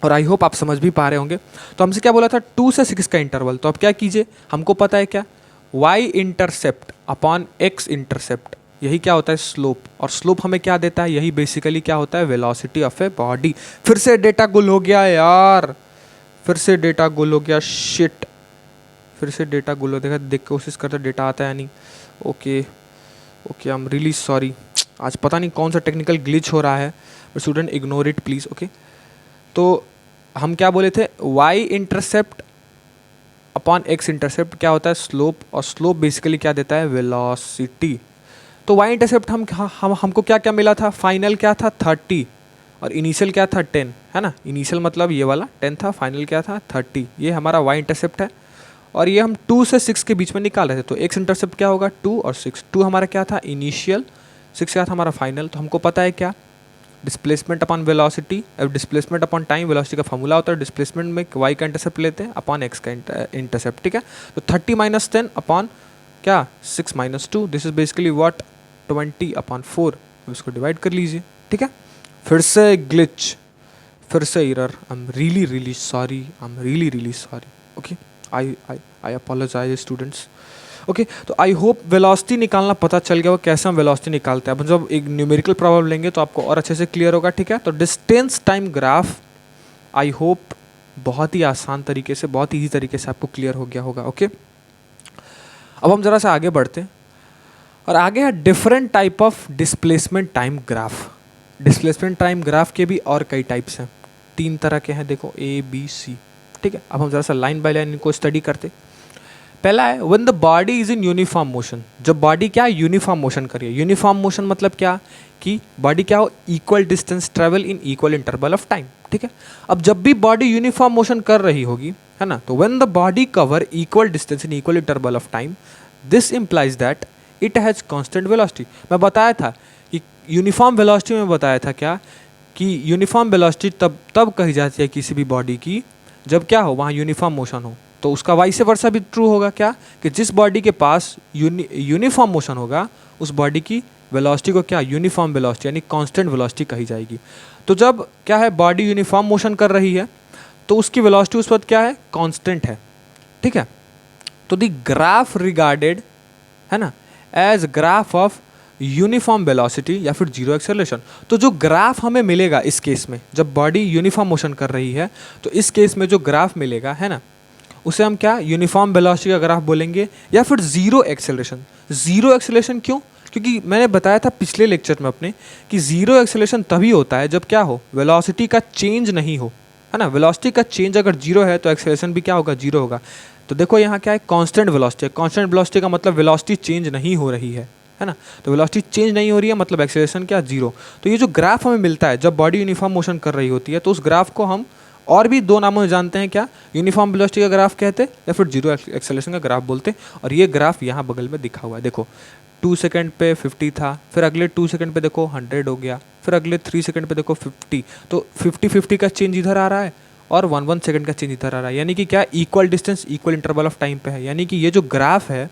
और आई होप आप समझ भी पा रहे होंगे। तो हमसे क्या बोला था 2 से 6 का इंटरवल, तो अब क्या कीजिए, हमको पता है क्या, y intercept upon x intercept, यही क्या होता है स्लोप, और स्लोप हमें क्या देता है, यही बेसिकली क्या होता है वेलोसिटी ऑफ ए बॉडी। फिर से डेटा गुल हो गया यार, फिर से डेटा गुल हो गया, शिट, फिर से डेटा गुल हो, देखा देख कोशिश करते डेटा आता है नहीं। Okay okay, I am really sorry, आज पता नहीं कौन सा टेक्निकल ग्लिच हो रहा है, but student ignore it please, okay. तो हम क्या बोले थे, y intercept upon x intercept क्या होता है स्लोप, और स्लोप बेसिकली क्या देता है वेलोसिटी। तो y इंटरसेप्ट हमको क्या क्या मिला था, फाइनल क्या था 30 और इनिशियल क्या था 10, है ना। इनिशियल मतलब ये वाला 10 था, फाइनल क्या था 30, ये हमारा y इंटरसेप्ट है। और ये हम 2 से 6 के बीच में निकाल रहे थे, तो x इंटरसेप्ट क्या होगा 2 और 6, 2 हमारा क्या था इनिशियल, 6 क्या था हमारा फाइनल। तो हमको पता है क्या, displacement upon velocity, displacement upon time, velocity का फॉर्मूला होता है, डिस्प्लेसमेंट में y का इंटरसेप्ट लेते हैं अपॉन x का इंटरसेप्ट, ठीक है। तो 30 माइनस 10 अपॉन क्या 6 minus 2, this is basically what 20 upon 4, इसको डिवाइड कर लीजिए, ठीक है। फिर से ग्लिच, फिर से error, I am really really sorry, I am really really sorry, okay, I apologise students, okay. तो आई होप वेलोसिटी निकालना पता चल गया वो कैसे हम वेलोसिटी निकालते हैं। अब जब एक न्यूमेरिकल प्रॉब्लम लेंगे तो आपको और अच्छे से क्लियर होगा, ठीक है। तो distance time graph I hope बहुत ही आसान तरीके से, बहुत ईजी तरीके से आपको क्लियर हो गया होगा, ओके। अब हम ज़रा सा आगे बढ़ते हैं, और आगे है different type of displacement time graph. Displacement time graph के भी और कई टाइप्स हैं, 3 तरह के हैं, देखो ABC, ठीक है। अब हम ज़रा सा लाइन बाय लाइन इनको स्टडी करते। पहला है when the body is in uniform motion, जब बॉडी क्या यूनिफॉर्म मोशन करिए। यूनिफॉर्म मोशन मतलब क्या कि बॉडी क्या हो equal distance travel in equal interval of time, ठीक है। अब जब भी बॉडी यूनिफॉर्म मोशन कर रही होगी, है ना, तो when the body cover equal distance in equal interval of time, this implies that it has constant velocity. मैं बताया था कि यूनिफॉर्म वेलोसिटी में बताया था क्या कि यूनिफॉर्म वेलोसिटी तब कही जाती है किसी भी बॉडी की जब क्या हो वहाँ यूनिफॉर्म मोशन हो। तो उसका वाइस वर्सा भी ट्रू होगा क्या कि जिस बॉडी के पास यूनिफॉर्म मोशन होगा उस बॉडी की वेलोसिटी को क्या यूनिफॉर्म वेलोसिटी यानी कांस्टेंट वेलोसिटी कही जाएगी। तो जब क्या है बॉडी यूनिफॉर्म मोशन कर रही है तो उसकी वेलोसिटी उस वक्त क्या है कांस्टेंट है, ठीक है। तो द ग्राफ रिगार्डेड, है ना, as graph of uniform velocity या फिर जीरो एक्सेलरेशन। तो जो ग्राफ हमें मिलेगा इस केस में जब बॉडी यूनिफॉर्म मोशन कर रही है, तो इस केस में जो ग्राफ मिलेगा, है ना, उसे हम क्या यूनिफॉर्म वेलोसिटी का ग्राफ बोलेंगे या फिर जीरो एक्सेलरेशन। जीरो एक्सेलरेशन क्यों? क्योंकि मैंने बताया था पिछले लेक्चर में अपने कि जीरो एक्सेलरेशन तभी होता है जब क्या हो वेलोसिटी का चेंज नहीं हो, है ना। वेलोसिटी का चेंज अगर जीरो है तो एक्सेलरेशन भी क्या होगा जीरो होगा। तो देखो यहाँ क्या है कांस्टेंट वेलोसिटी है। कांस्टेंट वेलोसिटी का मतलब वेलोसिटी चेंज नहीं हो रही है ना। तो वेलोसिटी चेंज नहीं हो रही है मतलब एक्सेलरेशन क्या जीरो। तो ये जो ग्राफ हमें मिलता है जब बॉडी यूनिफॉर्म मोशन कर रही होती है तो उस ग्राफ को हम और भी दो नामों से जानते हैं, क्या? यूनिफॉर्म वेलोसिटी का ग्राफ कहते या फिर जीरो एक्सेलरेशन का ग्राफ बोलते। और ये ग्राफ यहाँ बगल में दिखा हुआ है, देखो 2 सेकंड पे 50 था, फिर अगले 2 सेकंड पे देखो 100 हो गया, फिर अगले 3 सेकंड पे देखो 50। तो 50-50 का चेंज इधर आ रहा है और 1-1 सेकंड का चेंज इधर आ रहा है, यानी कि क्या? Equal distance equal interval of time पे है। यानी कि ये जो ग्राफ है,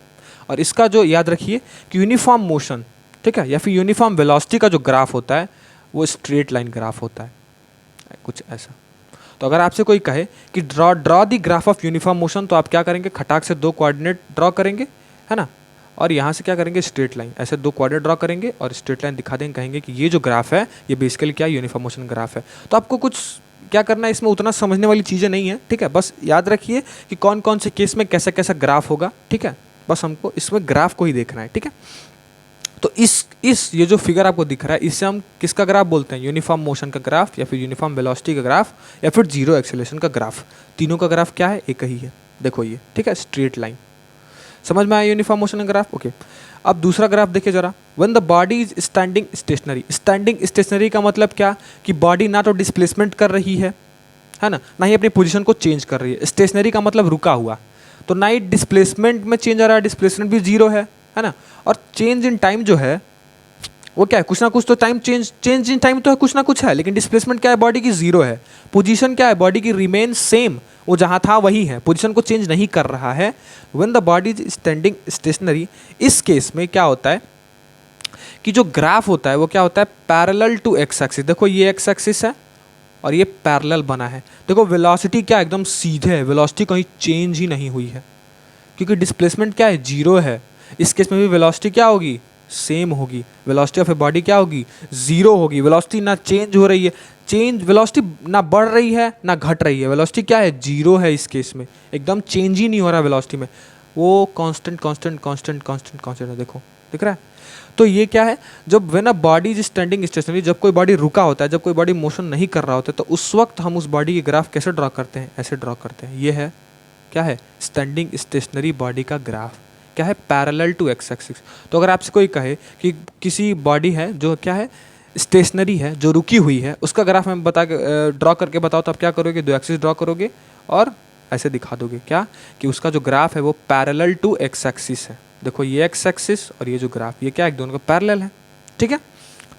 और इसका जो याद रखिए कि यूनिफॉर्म मोशन, ठीक है, या फिर यूनिफॉर्म वेलोसिटी का जो ग्राफ होता है वो स्ट्रेट लाइन ग्राफ होता है, कुछ ऐसा। तो अगर आपसे कोई कहे कि draw the graph of uniform motion, तो आप क्या करेंगे? खटाक से 2 कोऑर्डिनेट ड्रॉ करेंगे, है ना, और यहाँ से क्या करेंगे? स्ट्रेट लाइन, ऐसे 2 कोऑर्डिनेट ड्रॉ करेंगे और स्ट्रेट लाइन दिखा देंगे, कहेंगे कि ये जो ग्राफ है ये बेसिकली क्या? यूनिफॉर्म मोशन ग्राफ है। तो आपको कुछ क्या करना है, इसमें उतना समझने वाली चीज़ें नहीं है, ठीक है, बस याद रखिए कि कौन कौन से केस में कैसा कैसा ग्राफ होगा, ठीक है, बस हमको इसमें ग्राफ को ही देखना है, ठीक है। तो इस ये जो फिगर आपको दिख रहा है, इससे हम किसका ग्राफ बोलते हैं? यूनिफॉर्म मोशन का ग्राफ, या फिर यूनिफॉर्म वेलोसिटी का ग्राफ, या फिर जीरो एक्सेलरेशन का ग्राफ। तीनों का ग्राफ क्या है? एक ही है, देखो ये, ठीक है, स्ट्रेट लाइन। समझ में आया यूनिफॉर्म मोशन का ग्राफ? ओके। अब दूसरा ग्राफ देखिए जरा, when the body is standing stationary. Standing stationary का मतलब क्या? कि बॉडी ना तो डिस्प्लेसमेंट कर रही है ना, ना ही अपनी पोजीशन को चेंज कर रही है। स्टेशनरी का मतलब रुका हुआ, तो ना ही डिस्प्लेसमेंट में चेंज आ रहा है, डिस्प्लेसमेंट भी जीरो है ना। और चेंज इन टाइम जो है वो क्या है? कुछ ना कुछ तो टाइम चेंज इन टाइम तो है, कुछ ना कुछ है, लेकिन डिस्प्लेसमेंट क्या है? बॉडी की जीरो है। पोजीशन क्या है? बॉडी की रिमेन सेम, वो जहाँ था वही है, पोजीशन को चेंज नहीं कर रहा है। When the body is standing stationary, इस केस में क्या होता है कि जो ग्राफ होता है वो क्या होता है? Parallel to X axis. देखो ये एक्स एक्सिस है और ये पैरेलल बना है। देखो वेलोसिटी क्या एकदम सीधे है, वेलोसिटी कहीं चेंज ही नहीं हुई है, क्योंकि डिस्प्लेसमेंट क्या है? जीरो है। इस केस में भी वेलोसिटी क्या होगी? सेम होगी। वेलोसिटी ऑफ ए बॉडी क्या होगी? जीरो होगी। वेलोसिटी ना चेंज हो रही है, वेलोसिटी ना बढ़ रही है ना घट रही है, वेलोसिटी क्या है? जीरो है। इस केस में एकदम चेंज ही नहीं हो रहा वेलोसिटी में, वो कांस्टेंट है। देखो दिख रहा है? तो ये क्या है? जब when a body is standing stationary, जब कोई बॉडी रुका होता है, जब कोई बॉडी मोशन नहीं कर रहा होता है, तो उस वक्त हम उस बॉडी की ग्राफ कैसे ड्रॉ करते हैं? ऐसे ड्रॉ करते हैं। ये है क्या है? स्टैंडिंग स्टेशनरी बॉडी का ग्राफ। क्या है? Parallel to X axis. तो अगर आपसे कोई कहे कि किसी बॉडी है जो क्या है? स्टेशनरी है, जो रुकी हुई है, उसका ग्राफ में बता के ड्रॉ करके बताओ, तो आप क्या करोगे? 2 एक्सिस ड्रॉ करोगे और ऐसे दिखा दोगे क्या? कि उसका जो ग्राफ है वो पैरेलल टू एक्स एक्सिस है। देखो ये एक्स एक्सिस और ये जो ग्राफ, ये क्या है? दोनों का पैरेलल है, ठीक है।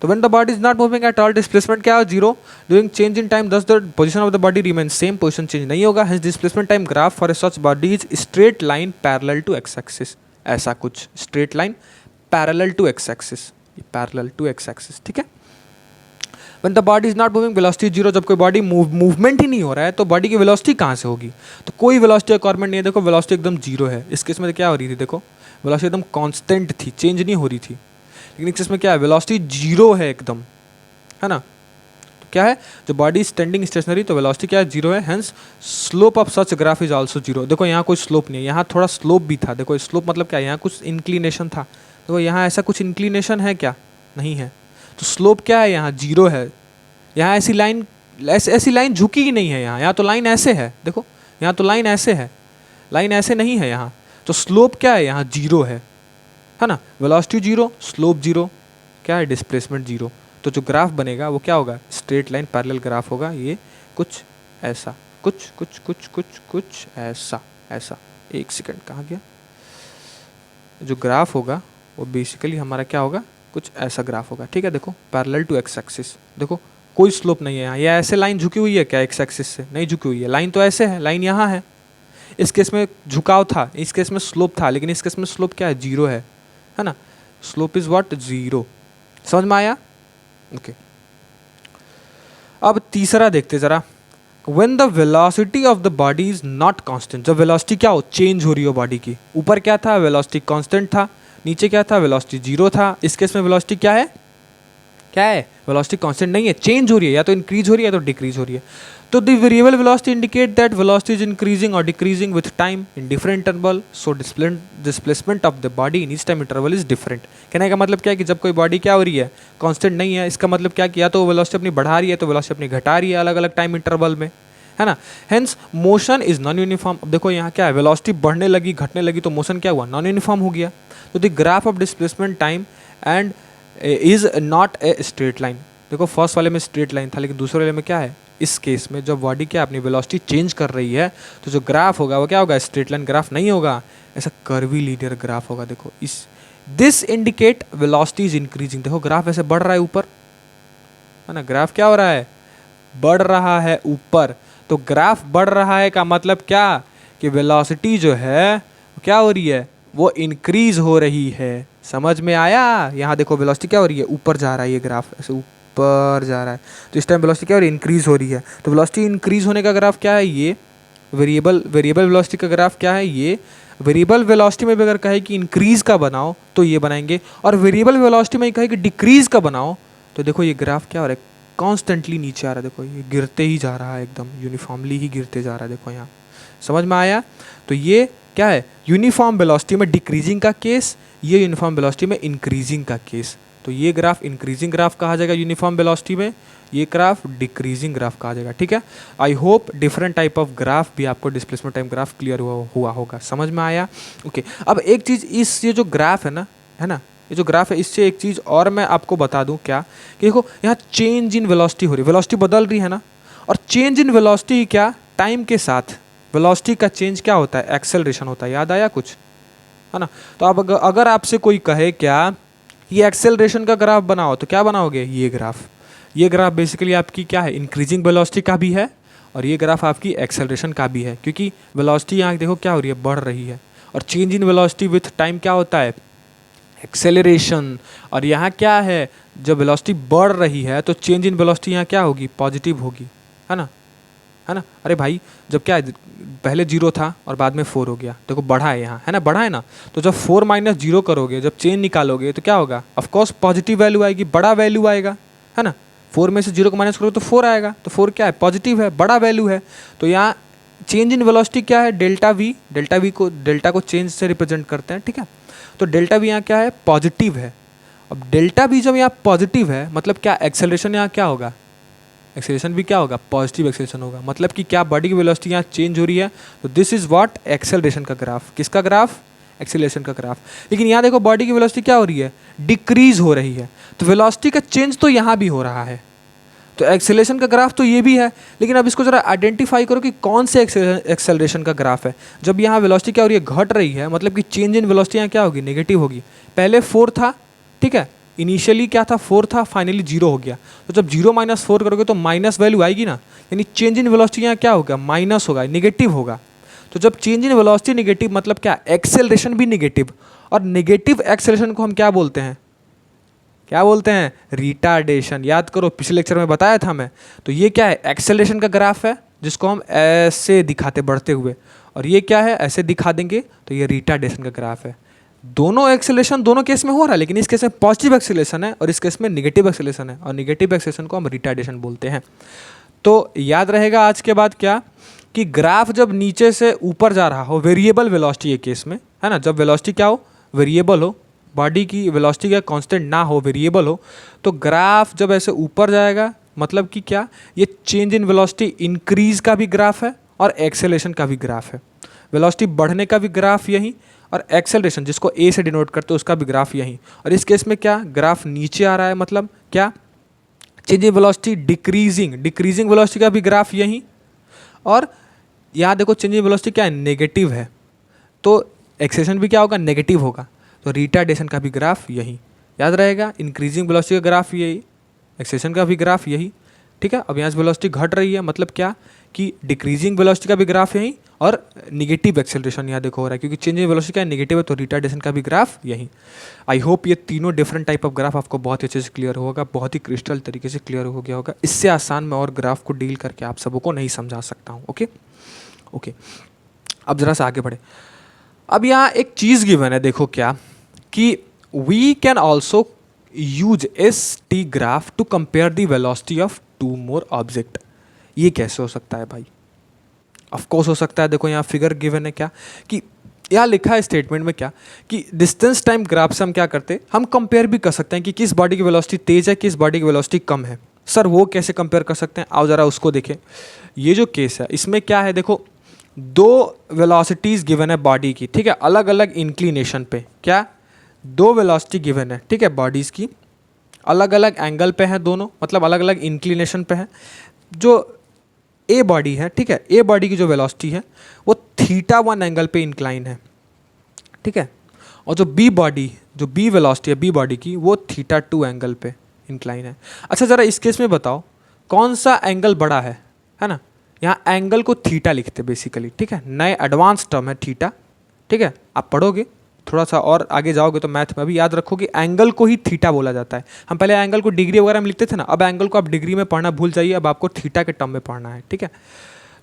तो when the body is not moving at all, displacement क्या है? Zero. During change in time thus the position of the body remain same, position change नहीं होगा। Hence displacement time graph for a such body is straight line parallel to X axis. ऐसा कुछ, straight line parallel to X axis, parallel to X axis, ठीक है। When the body is not moving, velocity zero. जब कोई body movement ही नहीं हो रहा है तो बॉडी की वेलोसिटी कहाँ से होगी? तो कोई वेलोसिटी रिक्वायरमेंट नहीं है। देखो वेलोसिटी एकदम जीरो है। इस केस में क्या हो रही थी? देखो वेलोसिटी एकदम कांस्टेंट थी, चेंज नहीं हो रही थी। लेकिन इस केस में क्या है? वेलोसिटी जीरो है एकदम, है ना। तो क्या है? जो बॉडी स्टैंडिंग स्टेशनरी, तो वेलोसिटी क्या है? जीरो है। Hence slope of such graph is also zero. देखो यहाँ कोई स्लोप नहीं है, यहाँ थोड़ा स्लोप भी था। देखो स्लोप मतलब क्या है? यहाँ कुछ इंक्लिनेशन था। देखो यहाँ ऐसा कुछ इंक्लिनेशन है क्या? नहीं है। तो स्लोप क्या है? यहाँ जीरो है। यहाँ ऐसी लाइन झुकी ही नहीं है। यहाँ तो लाइन ऐसे है। देखो यहाँ तो लाइन ऐसे है, लाइन ऐसे नहीं है यहाँ। तो स्लोप क्या है? यहाँ जीरो है ना। वेलोसिटी जीरो, स्लोप जीरो, क्या है? Displacement zero. तो जो ग्राफ बनेगा वो क्या होगा? स्ट्रेट लाइन पैरेलल ग्राफ होगा। ये कुछ ऐसा, कुछ ऐसा। एक सेकंड, कहाँ गया? जो ग्राफ होगा वो बेसिकली हमारा क्या होगा? कुछ ऐसा ग्राफ होगा, ठीक है। देखो पैरेलल टू एक्स एक्सिस, देखो कोई स्लोप नहीं है यहाँ। ये ऐसे लाइन झुकी हुई है क्या? एक्स एक्सिस से नहीं झुकी हुई है, लाइन तो ऐसे है, लाइन यहाँ है। इस केस में झुकाव था, इस केस में स्लोप था, लेकिन इस केस में स्लोप क्या है? जीरो है ना। Slope is what? जीरो। समझ में आया? ओके। अब तीसरा देखते जरा, when the velocity of the body is not constant. जब वेलोसिटी क्या हो? चेंज हो रही हो बॉडी की। ऊपर क्या था? वेलोसिटी कांस्टेंट था। नीचे क्या था? वेलोसिटी जीरो था। इस केस में वेलोसिटी क्या है? वेलोसिटी कांस्टेंट नहीं है, चेंज हो रही है, या तो इंक्रीज हो रही है या तो डिक्रीज हो रही है। तो the variable velocity indicate that velocity is increasing और decreasing with time in different interval. So displacement of the body in each time interval is different. कहने का मतलब क्या है कि जब कोई बॉडी क्या हो रही है? कांस्टेंट नहीं है। इसका मतलब क्या कि या तो वेलोसिटी अपनी बढ़ा रही है तो वेलोसिटी अपनी घटा रही है अलग अलग टाइम इंटरवल में, है ना। Hence motion is non uniform. अब देखो यहाँ क्या है? वेलोसिटी बढ़ने लगी, घटने लगी, तो मोशन क्या हुआ? नॉन यूनिफॉर्म हो गया। तो the graph of displacement time and is not a straight line. देखो फर्स्ट वाले में स्ट्रेट लाइन था, लेकिन दूसरे वाले में क्या है? इस केस में जब बॉडी क्या अपनी वेलोसिटी चेंज कर रही है तो जो ग्राफ होगा वो क्या होगा, स्ट्रेट लाइन ग्राफ नहीं होगा, ऐसा कर्वी लीनियर ग्राफ होगा। देखो इस this indicate velocity is increasing. देखो ग्राफ ऐसे बढ़ रहा है ऊपर, है ना, ग्राफ क्या हो रहा है, बढ़ रहा है ऊपर। तो ग्राफ बढ़ रहा है का मतलब क्या कि वेलोसिटी जो है क्या हो रही है, वो इंक्रीज हो रही है। समझ में आया? यहाँ देखो वेलोसिटी क्या हो रही है, ऊपर जा रहा है, ये ग्राफ ऐसे ऊपर जा रहा है, तो इस टाइम वेलोसिटी क्या हो रही है, इंक्रीज हो रही है। तो वेलोसिटी इंक्रीज होने का ग्राफ क्या है, ये वेरिएबल वेलोसिटी का ग्राफ क्या है, ये वेरिएबल वेलोसिटी में भी अगर कहे कि इंक्रीज का बनाओ तो ये बनाएंगे, और वेरिएबल वेलोसिटी में कहे कि डिक्रीज का बनाओ तो देखो ये ग्राफ क्या हो रहा है, कॉन्स्टेंटली नीचे आ रहा है। देखो ये गिरते ही जा रहा है, एकदम यूनिफॉर्मली ही गिरते जा रहा है। देखो यहाँ समझ में आया? तो ये क्या है, यूनिफॉर्म वेलोसिटी में डिक्रीजिंग का केस, ये यूनिफॉर्म वेलोसिटी में इंक्रीजिंग का केस। तो ये ग्राफ इंक्रीजिंग ग्राफ कहा जाएगा यूनिफॉर्म वेलोसिटी में, ये ग्राफ डिक्रीजिंग ग्राफ कहा जाएगा। ठीक है, I hope different type of graph भी आपको डिस्प्लेसमेंट टाइम ग्राफ क्लियर हुआ होगा। समझ में आया? ओके, अब एक चीज़ इस ये जो ग्राफ है ना, ये जो ग्राफ है, इससे एक चीज़ और मैं आपको बता दूं क्या, कि देखो यहाँ चेंज इन वेलोसिटी हो रही है, वेलोसिटी बदल रही है ना, और चेंज इन वेलोसिटी क्या, टाइम के साथ वेलोसिटी का चेंज क्या होता है, एक्सेलरेशन होता है। याद आया कुछ, है ना? तो अब अगर आपसे कोई कहे क्या ये एक्सेलरेशन का ग्राफ बनाओ तो क्या बनाओगे, ये ग्राफ बेसिकली आपकी क्या है, इंक्रीजिंग वेलोसिटी का भी है, और ये ग्राफ आपकी एक्सेलरेशन का भी है, क्योंकि वेलोसिटी यहाँ देखो क्या हो रही है, बढ़ रही है, और change in velocity with time क्या होता है, एक्सेलरेशन। और यहाँ क्या है, जब वेलोसिटी बढ़ रही है तो चेंज इन वेलोसिटी यहाँ क्या होगी, पॉजिटिव होगी, है ना, है ना? अरे भाई जब क्या है, पहले 0 था और बाद में 4 हो गया, देखो बढ़ा है यहाँ, है ना, बढ़ा है ना। तो जब 4 - 0 करोगे, जब चेंज निकालोगे तो क्या होगा, ऑफकोर्स पॉजिटिव वैल्यू आएगी, बड़ा वैल्यू आएगा, है ना। 4 में से 0 को माइनस करोगे तो 4 आएगा, तो 4 क्या है, पॉजिटिव है, बड़ा वैल्यू है। तो यहाँ चेंज इन वेलोसिटी क्या है, डेल्टा वी को, डेल्टा को चेंज से रिप्रेजेंट करते हैं। ठीक है, तो डेल्टा वी यहाँ क्या है, पॉजिटिव है। अब डेल्टा वी जब यहाँ पॉजिटिव है मतलब क्या, एक्सेलरेशन यहाँ क्या होगा, एक्सेलरेशन भी क्या होगा, पॉजिटिव एक्सेलरेशन होगा। मतलब कि क्या, बॉडी की वेलोसिटी यहाँ चेंज हो रही है, तो दिस इज व्हाट, एक्सेलरेशन का ग्राफ। किसका ग्राफ, एक्सेलरेशन का ग्राफ। लेकिन यहाँ देखो बॉडी की वेलोसिटी क्या हो रही है, डिक्रीज हो रही है, तो वेलोसिटी का चेंज तो यहाँ भी हो रहा है, तो एक्सेलरेशन का ग्राफ तो ये भी है। लेकिन अब इसको जरा आइडेंटिफाई करो कि कौन से एक्सेलरेशन का ग्राफ है। जब यहाँ वेलोसिटी क्या हो रही है, घट रही है, मतलब कि चेंज इन वेलोसिटी यहाँ क्या होगी, नेगेटिव होगी। पहले 4 था, ठीक है, इनिशियली क्या था, 4 था, फाइनली 0 हो गया। तो जब 0 - 4 करोगे तो माइनस वैल्यू आएगी ना, यानी चेंज इन वेलोसिटी यहाँ क्या होगा, माइनस होगा, नेगेटिव होगा। तो जब चेंज इन वेलोसिटी नेगेटिव मतलब क्या, एक्सेलरेशन भी नेगेटिव, और नेगेटिव एक्सेलरेशन को हम क्या बोलते हैं, क्या बोलते हैं, रिटार्डेशन। याद करो पिछले लेक्चर में बताया था मैं। तो ये क्या है, एक्सेलरेशन का ग्राफ है जिसको हम ऐसे दिखाते बढ़ते हुए, और ये क्या है, ऐसे दिखा देंगे, तो ये रिटार्डेशन का ग्राफ है। दोनों एक्सेलरेशन दोनों केस में हो रहा है, लेकिन इस केस में पॉजिटिव एक्सेलरेशन है और इस केस में नेगेटिव एक्सेलरेशन है, और नेगेटिव एक्सेलरेशन को हम रिटार्डेशन बोलते हैं। तो याद रहेगा आज के बाद क्या, कि ग्राफ जब नीचे से ऊपर जा रहा हो, वेरिएबल वेलोसिटी के केस में, है ना, जब वेलोसिटी क्या हो, वेरिएबल हो, बॉडी की वेलोसिटी का कांस्टेंट ना हो, वेरिएबल हो, तो ग्राफ जब ऐसे ऊपर जाएगा मतलब कि क्या, ये चेंज इन वेलोसिटी इंक्रीज का भी ग्राफ है और एक्सेलरेशन का भी ग्राफ है। वेलोसिटी बढ़ने का भी ग्राफ यही, और एक्सेलरेशन जिसको ए से डिनोट करते हैं उसका भी ग्राफ यही। और इस केस में क्या, ग्राफ नीचे आ रहा है, मतलब क्या, change in velocity decreasing velocity का भी ग्राफ यही। और यहाँ देखो चेंज इन वेलोसिटी क्या है, नेगेटिव है, तो एक्सेलरेशन भी क्या होगा, नेगेटिव होगा। तो रिटार्डेशन का भी ग्राफ यही। याद रहेगा, इंक्रीजिंग वेलोसिटी का ग्राफ यही, एक्सेलरेशन का भी ग्राफ यही। ठीक है, अब यहाँ से वेलोसिटी घट रही है मतलब क्या, कि डिक्रीजिंग वेलोसिटी का भी ग्राफ यही, और निगेटिव एक्सेलरेशन यहाँ देखो हो रहा है, क्योंकि चेंज इन वेलोसिटी क्या नेगेटिव है, तो रिटार्डेशन का भी ग्राफ यही। आई होप ये तीनों डिफरेंट टाइप ऑफ ग्राफ आपको बहुत ही अच्छे से क्लियर होगा, बहुत ही क्रिस्टल तरीके से क्लियर हो गया होगा। इससे आसान मैं और ग्राफ को डील करके आप सबको नहीं समझा सकता हूँ। ओके, अब जरा सा आगे बढ़े। अब यहाँ एक चीज़ गिवन है, देखो क्या, कि we can also use ST graph to compare the velocity of 2 more object. ये कैसे हो सकता है भाई? ऑफ कोर्स हो सकता है। देखो यहाँ फिगर गिवन है क्या, कि यहाँ लिखा है स्टेटमेंट में क्या, कि डिस्टेंस टाइम ग्राफ से हम क्या करते हैं, हम कंपेयर भी कर सकते हैं कि किस बॉडी की वेलोसिटी तेज है, किस बॉडी की वेलोसिटी कम है। सर वो कैसे कंपेयर कर सकते हैं, आओ जरा उसको देखें। ये जो केस है इसमें क्या है, देखो 2 वेलोसिटीज़ गिवन है बॉडी की, ठीक है, अलग अलग इंक्लिनेशन पे। क्या, 2 वेलोसिटी गिवन है, ठीक है, बॉडीज़ की अलग अलग एंगल पे है दोनों, मतलब अलग अलग इंक्लिनेशन पे है। जो ए बॉडी है, ठीक है, ए बॉडी की जो वेलोसिटी है वो थीटा 1 एंगल पे इंक्लाइन है, ठीक है, और जो बी बॉडी, जो बी वेलोसिटी है बी बॉडी की, वो थीटा 2 एंगल पे इंक्लाइन है। अच्छा ज़रा इस केस में बताओ कौन सा एंगल बड़ा है ना, यहाँ एंगल को थीटा लिखते बेसिकली, ठीक है, नए एडवांस टर्म है थीटा, ठीक है, आप पढ़ोगे थोड़ा सा और आगे जाओगे तो मैथ में भी याद रखोगे एंगल को ही थीटा बोला जाता है। हम पहले एंगल को डिग्री वगैरह में लिखते थे ना, अब एंगल को आप डिग्री में पढ़ना भूल जाइए, अब आपको थीटा के टर्म में पढ़ना है, ठीक है।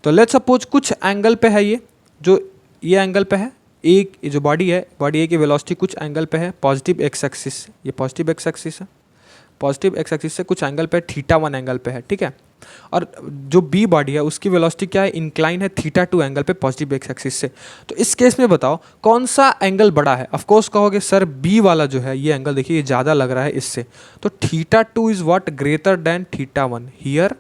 तो लेट्स सपोज कुछ एंगल पे है ये, जो ये एंगल पे है, एक ये जो बॉडी है, बॉडी ए की वेलोसिटी कुछ एंगल पे है पॉजिटिव एक्स एक्सिस, ये पॉजिटिव एक्स एक्सिस है, पॉजिटिव एक्स एक्सिस से कुछ एंगल पे थीटा 1 एंगल पे है, ठीक है, और जो बी बॉडी है उसकी वेलोसिटी क्या है, इंक्लाइन है थीटा 2 एंगल पे पॉजिटिव एक्स एक्सिस से। तो इस केस में बताओ कौन सा एंगल बड़ा है। ऑफ कोर्स कहोगे सर बी वाला जो है ये एंगल देखिए ये ज़्यादा लग रहा है इससे, तो theta 2 is what greater then theta 1, here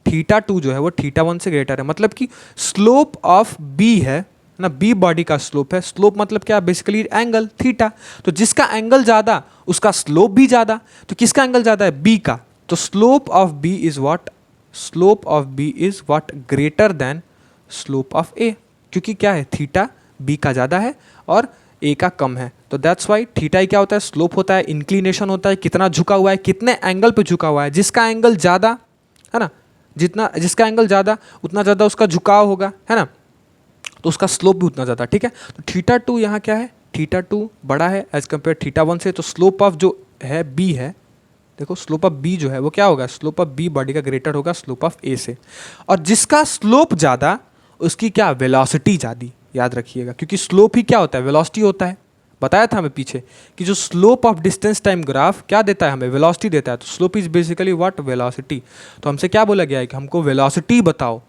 theta 2 जो है वो थीटा 1 से ग्रेटर है, मतलब कि स्लोप ऑफ बी है ना, बी बॉडी का स्लोप है, स्लोप मतलब क्या, बेसिकली एंगल थीटा, तो जिसका एंगल ज़्यादा उसका स्लोप भी ज़्यादा, तो किसका एंगल ज़्यादा है, बी का, तो slope of B is what, slope of B is what greater than slope of A, क्योंकि क्या है थीटा बी का ज़्यादा है और ए का कम है, तो दैट्स वाई थीटा ही क्या होता है, स्लोप होता है, इंक्लिनेशन होता है, कितना झुका हुआ है, कितने एंगल पे झुका हुआ है, जिसका एंगल ज़्यादा है ना, जितना जिसका एंगल ज़्यादा उतना ज़्यादा उसका झुकाव होगा, है ना, तो उसका स्लोप भी उतना ज़्यादा, ठीक है। तो थीटा 2 यहाँ क्या है, थीटा 2 बड़ा है एज कम्पेयर थीटा 1 से, तो स्लोप ऑफ जो है बी है, देखो स्लोप ऑफ बी जो है वो क्या होगा, स्लोप ऑफ बी बॉडी का ग्रेटर होगा स्लोप ऑफ ए से, और जिसका स्लोप ज़्यादा उसकी क्या वेलोसिटी ज़्यादा, याद रखिएगा, क्योंकि स्लोप ही क्या होता है, वेलोसिटी होता है, बताया था हमें पीछे कि जो slope of distance time graph क्या देता है हमें, वेलोसिटी देता है, तो slope is basically what, velocity. तो हमसे क्या बोला गया है कि हमको वेलोसिटी बताओ,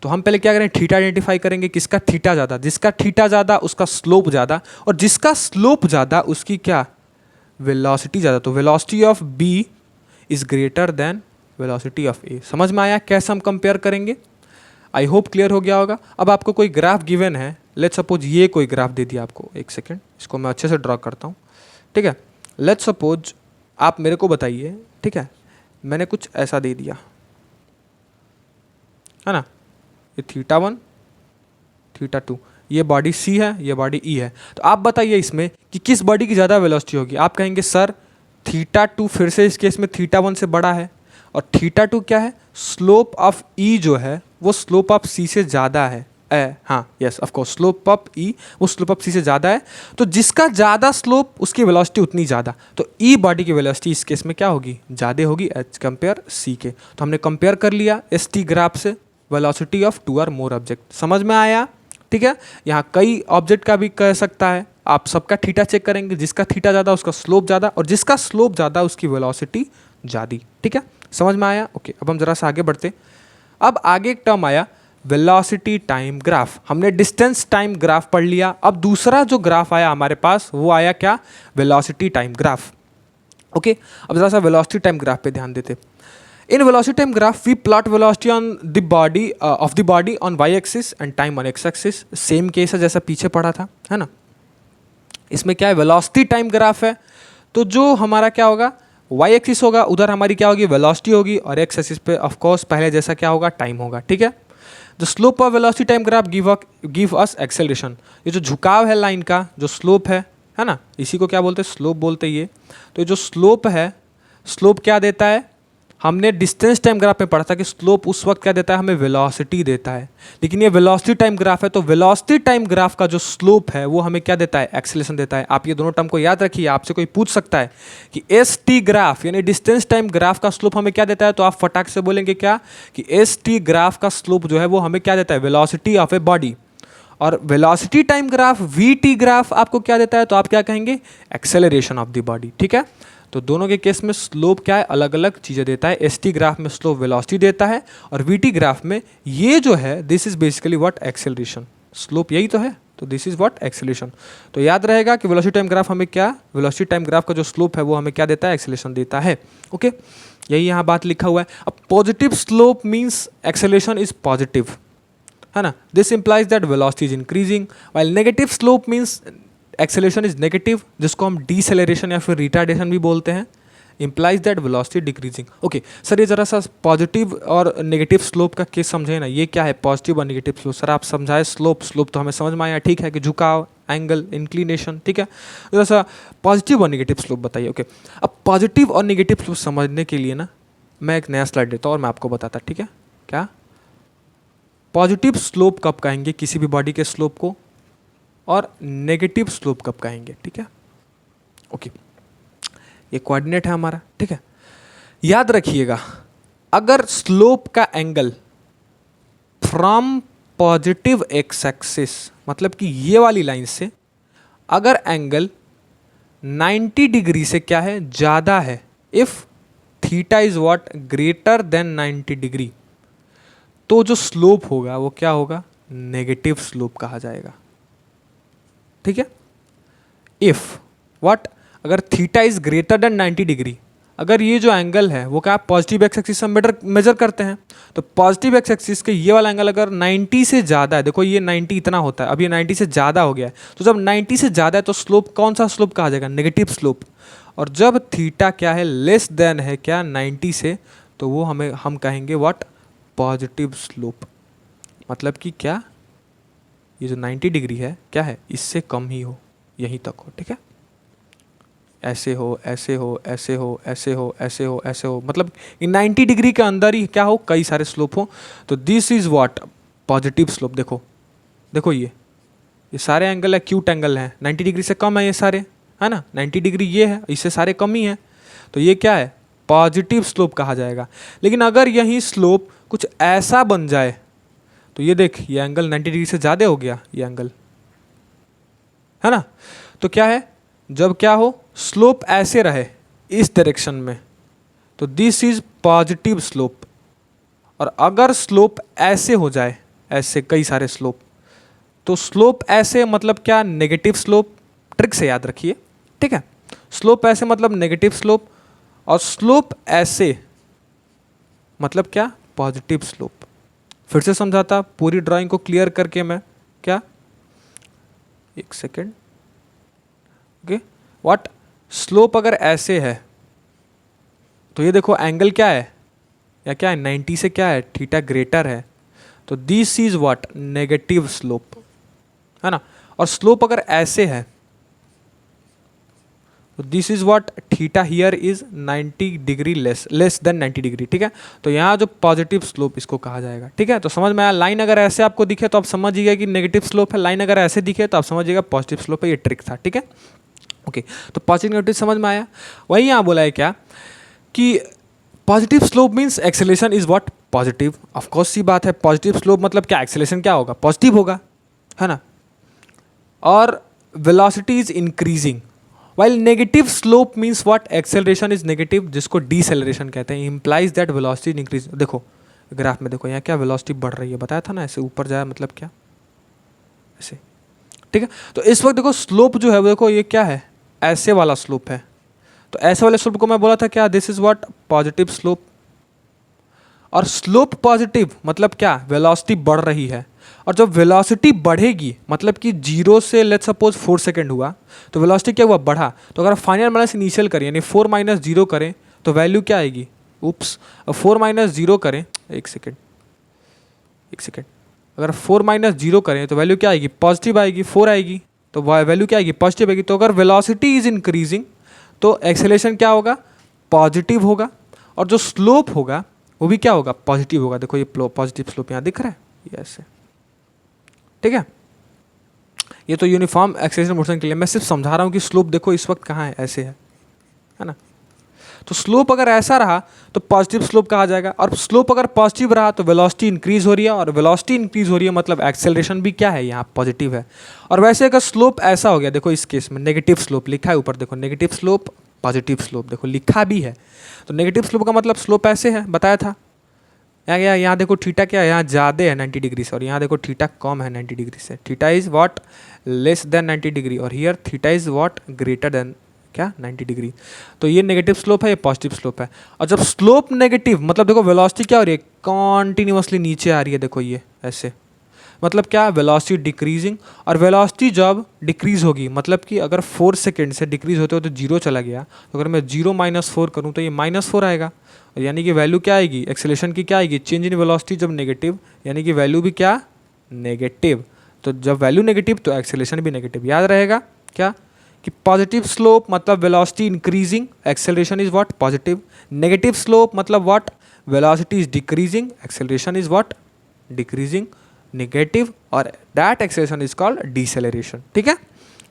तो हम पहले क्या करें, थीटा आइडेंटिफाई करेंगे, किसका थीटा ज़्यादा, जिसका थीटा ज़्यादा उसका स्लोप ज़्यादा, और जिसका स्लोप ज़्यादा उसकी क्या, वेलोसिटी ज़्यादा, तो velocity of B is greater than velocity of A. समझ में आया कैसे हम कंपेयर करेंगे, आई होप क्लियर हो गया होगा। अब आपको कोई ग्राफ गिवन है, लेट्स सपोज ये कोई ग्राफ दे दिया आपको, एक सेकेंड इसको मैं अच्छे से ड्रॉ करता हूँ, ठीक है, लेट्स सपोज आप मेरे को बताइए, ठीक है, मैंने कुछ ऐसा दे दिया है ना, ये थीटा 1 थीटा 2, ये बॉडी सी है, ये बॉडी ई है, तो आप बताइए इसमें कि किस बॉडी की ज़्यादा वेलोसिटी होगी। आप कहेंगे सर थीटा 2 फिर से इस केस में थीटा 1 से बड़ा है, और थीटा 2 क्या है, स्लोप ऑफ ई जो है वो स्लोप ऑफ सी से ज़्यादा है, हाँ yes of course slope of E वो स्लोप ऑफ सी से ज़्यादा है, तो जिसका ज़्यादा स्लोप उसकी वेलोसिटी उतनी ज़्यादा, तो ई बॉडी की वेलोसिटी इस केस में क्या होगी, ज़्यादा होगी एज कंपेयर सी के। तो हमने कंपेयर कर लिया एस टी ग्राफ से वेलोसिटी ऑफ 2 और मोर ऑब्जेक्ट, समझ में आया, ठीक है। यहाँ कई ऑब्जेक्ट का भी कह सकता है, आप सबका थीटा चेक करेंगे, जिसका थीटा ज़्यादा उसका स्लोप ज़्यादा, और जिसका स्लोप ज़्यादा उसकी वेलोसिटी ज़्यादा, ठीक है, समझ में आया। ओके, अब हम जरा सा आगे बढ़ते। अब आगे एक टर्म आया वेलोसिटी टाइम ग्राफ, हमने डिस्टेंस टाइम ग्राफ पढ़ लिया, अब दूसरा जो ग्राफ आया हमारे पास वो आया क्या, वेलोसिटी टाइम ग्राफ। ओके, अब जरा सा वेलोसिटी टाइम ग्राफ पे ध्यान देते। In velocity time graph, we plot velocity on the body of the body on y-axis and time on x-axis. Same case है जैसा पीछे पढ़ा था, है ना। इसमें क्या है, वेलोसिटी टाइम ग्राफ है, तो जो हमारा क्या होगा, y-axis होगा, उधर हमारी क्या होगी, वेलोसिटी होगी, और x-axis पे ऑफ कोर्स पहले जैसा क्या होगा, टाइम होगा, ठीक है। The slope of velocity time graph give us acceleration, ये जो झुकाव है लाइन का, जो स्लोप है ना, इसी को क्या बोलते हैं, स्लोप बोलते हैं ये। तो ये जो स्लोप है, स्लोप क्या देता है, हमने डिस्टेंस टाइम ग्राफ में पढ़ा था कि स्लोप उस वक्त क्या देता है, हमें वेलोसिटी देता है, लेकिन ये वेलोसिटी टाइम ग्राफ है, तो वेलोसिटी टाइम ग्राफ का जो स्लोप है वो हमें क्या देता है, एक्सेलरेशन देता है। आप ये दोनों टर्म को याद रखिए, आपसे कोई पूछ सकता है कि एस टी ग्राफ यानी डिस्टेंस टाइम ग्राफ का स्लोप हमें क्या देता है, तो आप फटाक से बोलेंगे क्या कि एस टी ग्राफ का स्लोप जो है वो हमें क्या देता है, वेलोसिटी ऑफ ए बॉडी, और velocity time graph we T graph आपको क्या देता है, तो आप क्या कहेंगे, एक्सेलरेशन ऑफ द बॉडी, ठीक है। तो दोनों के केस में स्लोप क्या है, अलग अलग चीज़ें देता है। एस टी ग्राफ में स्लोप वेलोसिटी देता है, और वी टी ग्राफ में ये जो है this is basically what, acceleration, slope यही तो है, तो दिस इज व्हाट, एक्सेलरेशन। तो याद रहेगा कि वेलोसिटी टाइम ग्राफ हमें क्या, वेलोसिटी टाइम ग्राफ का जो स्लोप है वो हमें क्या देता है, एक्सेलरेशन देता है। ओके, यही यहाँ बात लिखा हुआ है। अब positive slope means acceleration is positive, है ना, this implies that velocity is increasing, while negative slope means acceleration is negative, जिसको हम डीसेलरेशन या फिर रिटार्डेशन भी बोलते हैं, implies that velocity decreasing. Okay sir, ये जरा सा पॉजिटिव और नेगेटिव स्लोप का केस समझे ना, ये क्या है पॉजिटिव और नेगेटिव स्लोप? सर आप समझाए स्लोप, स्लोप तो हमें समझ में आया, ठीक है कि झुकाव, एंगल, इंक्लिनेशन, ठीक है। जरा सा पॉजिटिव और नेगेटिव स्लोप बताइए। ओके अब पॉजिटिव और नेगेटिव स्लोप समझने के लिए ना मैं एक नया स्लाइड देता हूँ और मैं आपको बताता, ठीक है। क्या पॉजिटिव स्लोप कब कहेंगे किसी भी बॉडी के स्लोप को, और नेगेटिव स्लोप कब कहेंगे, ठीक है। ओके ये कोऑर्डिनेट है हमारा, ठीक है। याद रखिएगा, अगर स्लोप का angle from positive X axis, मतलब कि ये वाली लाइन से अगर एंगल 90 डिग्री से क्या है, ज़्यादा है, if theta is what greater then 90 degree, तो जो स्लोप होगा वो क्या होगा, नेगेटिव स्लोप कहा जाएगा, ठीक है। इफ व्हाट, अगर theta is greater than 90 degree, अगर ये जो एंगल है वो क्या पॉजिटिव एक्स एक्सिस से मेजर करते हैं, तो पॉजिटिव एक्स एक्सिस के ये वाला एंगल अगर 90 से ज़्यादा है, देखो ये 90 इतना होता है, अब ये 90 से ज़्यादा हो गया है, तो जब 90 से ज़्यादा है तो स्लोप कौन सा स्लोप कहा जाएगा, नेगेटिव स्लोप। और जब थीटा क्या है, लेस देन है क्या 90 से, तो वो हम कहेंगे व्हाट, पॉजिटिव स्लोप। मतलब कि क्या, ये जो 90 डिग्री है क्या है, इससे कम ही हो, यहीं तक हो, ठीक है। ऐसे हो, ऐसे हो, ऐसे हो, ऐसे हो, ऐसे हो, ऐसे हो, मतलब इन 90 डिग्री के अंदर ही क्या हो, कई सारे स्लोप हो, तो this is what, positive slope. देखो देखो ये सारे एंगल है, एक्यूट एंगल है, 90 डिग्री से कम है ये सारे, है ना, 90 डिग्री ये है, इससे सारे कम ही है, तो ये क्या है, पॉजिटिव स्लोप कहा जाएगा। लेकिन अगर यही स्लोप कुछ ऐसा बन जाए, तो ये देख, ये एंगल 90 डिग्री से ज़्यादा हो गया, ये एंगल, है ना, तो क्या है, जब क्या हो, स्लोप ऐसे रहे इस डायरेक्शन में, तो दिस इज पॉजिटिव स्लोप। और अगर स्लोप ऐसे हो जाए, ऐसे कई सारे स्लोप, तो स्लोप ऐसे मतलब क्या, नेगेटिव स्लोप। ट्रिक से याद रखिए, ठीक है, स्लोप ऐसे मतलब नेगेटिव स्लोप, और स्लोप ऐसे मतलब क्या, पॉजिटिव स्लोप। फिर से समझाता पूरी ड्राइंग को क्लियर करके मैं, क्या, एक सेकेंड, ओके व्हाट, स्लोप अगर ऐसे है, तो ये देखो एंगल क्या है, या क्या है, 90 से क्या है, थीटा ग्रेटर है, तो this is what, negative slope, है ना। और स्लोप अगर ऐसे है, तो this is what, theta here is 90 degree less than 90 degree, ठीक है। तो यहाँ जो पॉजिटिव स्लोप इसको कहा जाएगा, ठीक है। तो समझ में आया, लाइन अगर ऐसे आपको दिखे तो आप समझिएगा कि नेगेटिव स्लोप है, लाइन अगर ऐसे दिखे तो आप समझिएगा पॉजिटिव स्लोप है, ये ट्रिक था, ठीक है। ओके तो पॉजिटिव नेगेटिव समझ में आया। वही यहाँ बोला है क्या कि positive slope means acceleration is what, positive. Of course सी बात है, पॉजिटिव स्लोप मतलब क्या, एक्सेलेरेशन क्या होगा, पॉजिटिव होगा, है ना। और velocity is increasing, while negative slope means what, acceleration is negative, जिसको डीसेलरेशन कहते हैं, implies that velocity is increase. देखो ग्राफ में देखो, यहाँ क्या वेलोसिटी बढ़ रही है, बताया था ना, ऐसे ऊपर जाए मतलब क्या, ऐसे, ठीक है। तो इस वक्त देखो स्लोप जो है वो देखो, ये क्या है, ऐसे वाला स्लोप है, तो ऐसे वाले स्लोप को मैं बोला था क्या, this is what, positive slope. और स्लोप पॉजिटिव मतलब क्या, वेलोसिटी बढ़ रही है, और जब वेलोसिटी बढ़ेगी मतलब कि 0 से लेट्स सपोज 4 सेकंड हुआ, तो वेलोसिटी क्या हुआ, बढ़ा, तो अगर फाइनल माइनस इनिशियल करें, यानी 4 - 0 करें, तो वैल्यू क्या आएगी, उप्स, 4 - 0 करें, एक सेकेंड, अगर 4 - 0 करें तो वैल्यू क्या आएगी, पॉजिटिव आएगी, 4 आएगी, तो वैल्यू क्या आएगी, पॉजिटिव आएगी। तो अगर वेलोसिटी इज इंक्रीजिंग तो एक्सेलेरेशन क्या होगा, पॉजिटिव होगा, और जो स्लोप होगा वो भी क्या होगा, पॉजिटिव होगा। देखो ये पॉजिटिव स्लोप यहाँ दिख रहा है, ये ऐसे, ठीक है। ये तो यूनिफॉर्म एक्सेलरेशन मोशन के लिए मैं सिर्फ समझा रहा हूँ कि स्लोप देखो इस वक्त कहाँ है, ऐसे है ना। तो स्लोप अगर ऐसा रहा तो पॉजिटिव स्लोप कहा जाएगा, और स्लोप अगर पॉजिटिव रहा तो वेलोसिटी इंक्रीज हो रही है, और वेलोसिटी इंक्रीज हो रही है मतलब एक्सेलरेशन भी क्या है, यहाँ पॉजिटिव है। और वैसे अगर स्लोप ऐसा हो गया, देखो इस केस में नेगेटिव स्लोप लिखा है ऊपर, देखो नेगेटिव स्लोप, पॉजिटिव स्लोप, देखो लिखा भी है। तो नेगेटिव स्लोप का मतलब स्लोप ऐसे है, बताया था। यहाँ देखो थीटा क्या है, यहाँ ज़्यादा है 90 डिग्री से, और यहाँ देखो थीटा कम है 90 डिग्री से, theta is what, less than 90 degree, और here theta is what, greater than क्या, 90 डिग्री। तो ये नेगेटिव स्लोप है, ये पॉजिटिव स्लोप है। और जब स्लोप नेगेटिव मतलब देखो वेलोसिटी क्या हो रही है, कॉन्टिन्यूसली नीचे आ रही है, देखो ये ऐसे, मतलब क्या, वेलोसिटी डिक्रीजिंग। और वेलोसिटी जब डिक्रीज होगी मतलब कि अगर 4 सेकेंड से डिक्रीज होते हो तो 0 चला गया, तो अगर मैं 0 - 4 करूँ तो ये -4 आएगा, यानी कि वैल्यू क्या आएगी एक्सेलेरेशन की, क्या आएगी, चेंज इन वेलोसिटी जब नेगेटिव, यानी कि वैल्यू भी क्या, नेगेटिव। तो जब वैल्यू नेगेटिव तो एक्सेलेरेशन भी नेगेटिव। याद रहेगा क्या कि पॉजिटिव स्लोप मतलब velocity increasing, acceleration is what, positive. Negative slope मतलब what, velocity is decreasing, acceleration is what, decreasing, negative, और that acceleration is called deceleration. ठीक है।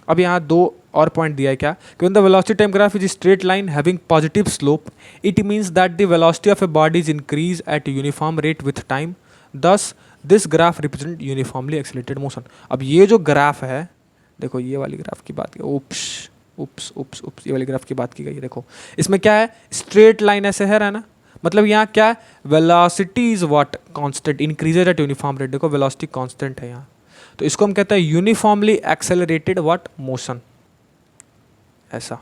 अब यहाँ दो और पॉइंट दिया है क्या, कि the velocity time graph is straight line having positive slope, it means that the velocity of a body is increase at uniform rate with time, thus this graph represent uniformly accelerated motion. अब ये जो graph है, देखो ये वाली graph की बात की, उप्स उप्स उप्स उप्स, ये वाली ग्राफ की बात की गई है। देखो इसमें क्या है, स्ट्रेट लाइन ऐसे है ना, मतलब यहाँ क्या है, velocity is what, constant, increases at uniform rate. देखो वेलोसिटी कांस्टेंट है यहाँ, तो इसको हम कहते हैं यूनिफॉर्मली एक्सेलरेटेड व्हाट, मोशन, ऐसा।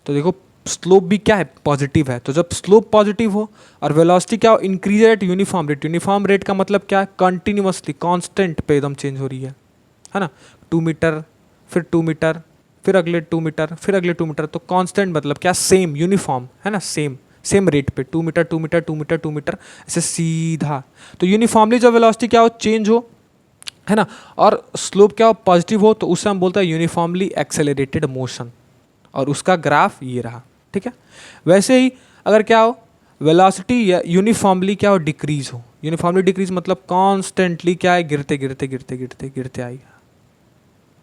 तो देखो स्लोप भी क्या है, पॉजिटिव है। तो जब स्लोप पॉजिटिव हो और वेलोसिटी क्या हो, increase at uniform rate. Uniform rate का मतलब क्या है, कंटिन्यूअसली कांस्टेंट पे एकदम चेंज हो रही है ना। 2 मीटर, फिर 2 मीटर, फिर अगले 2 मीटर, फिर अगले 2 मीटर। तो कांस्टेंट मतलब क्या, सेम, यूनिफॉर्म है ना, सेम सेम रेट पे 2 मीटर 2 मीटर 2 मीटर 2 मीटर ऐसे सीधा। तो यूनिफॉर्मली जब वेलोसिटी क्या हो, चेंज हो, है ना, और स्लोप क्या हो, पॉजिटिव हो, तो उससे हम बोलते हैं यूनिफॉर्मली एक्सेलरेटेड मोशन, और उसका ग्राफ ये रहा। ठीक है। वैसे ही अगर क्या हो, वेलोसिटी या यूनिफॉर्मली क्या हो, डिक्रीज हो। यूनिफॉर्मली डिक्रीज मतलब कॉन्स्टेंटली क्या है, गिरते गिरते गिरते गिरते गिरते आएगा,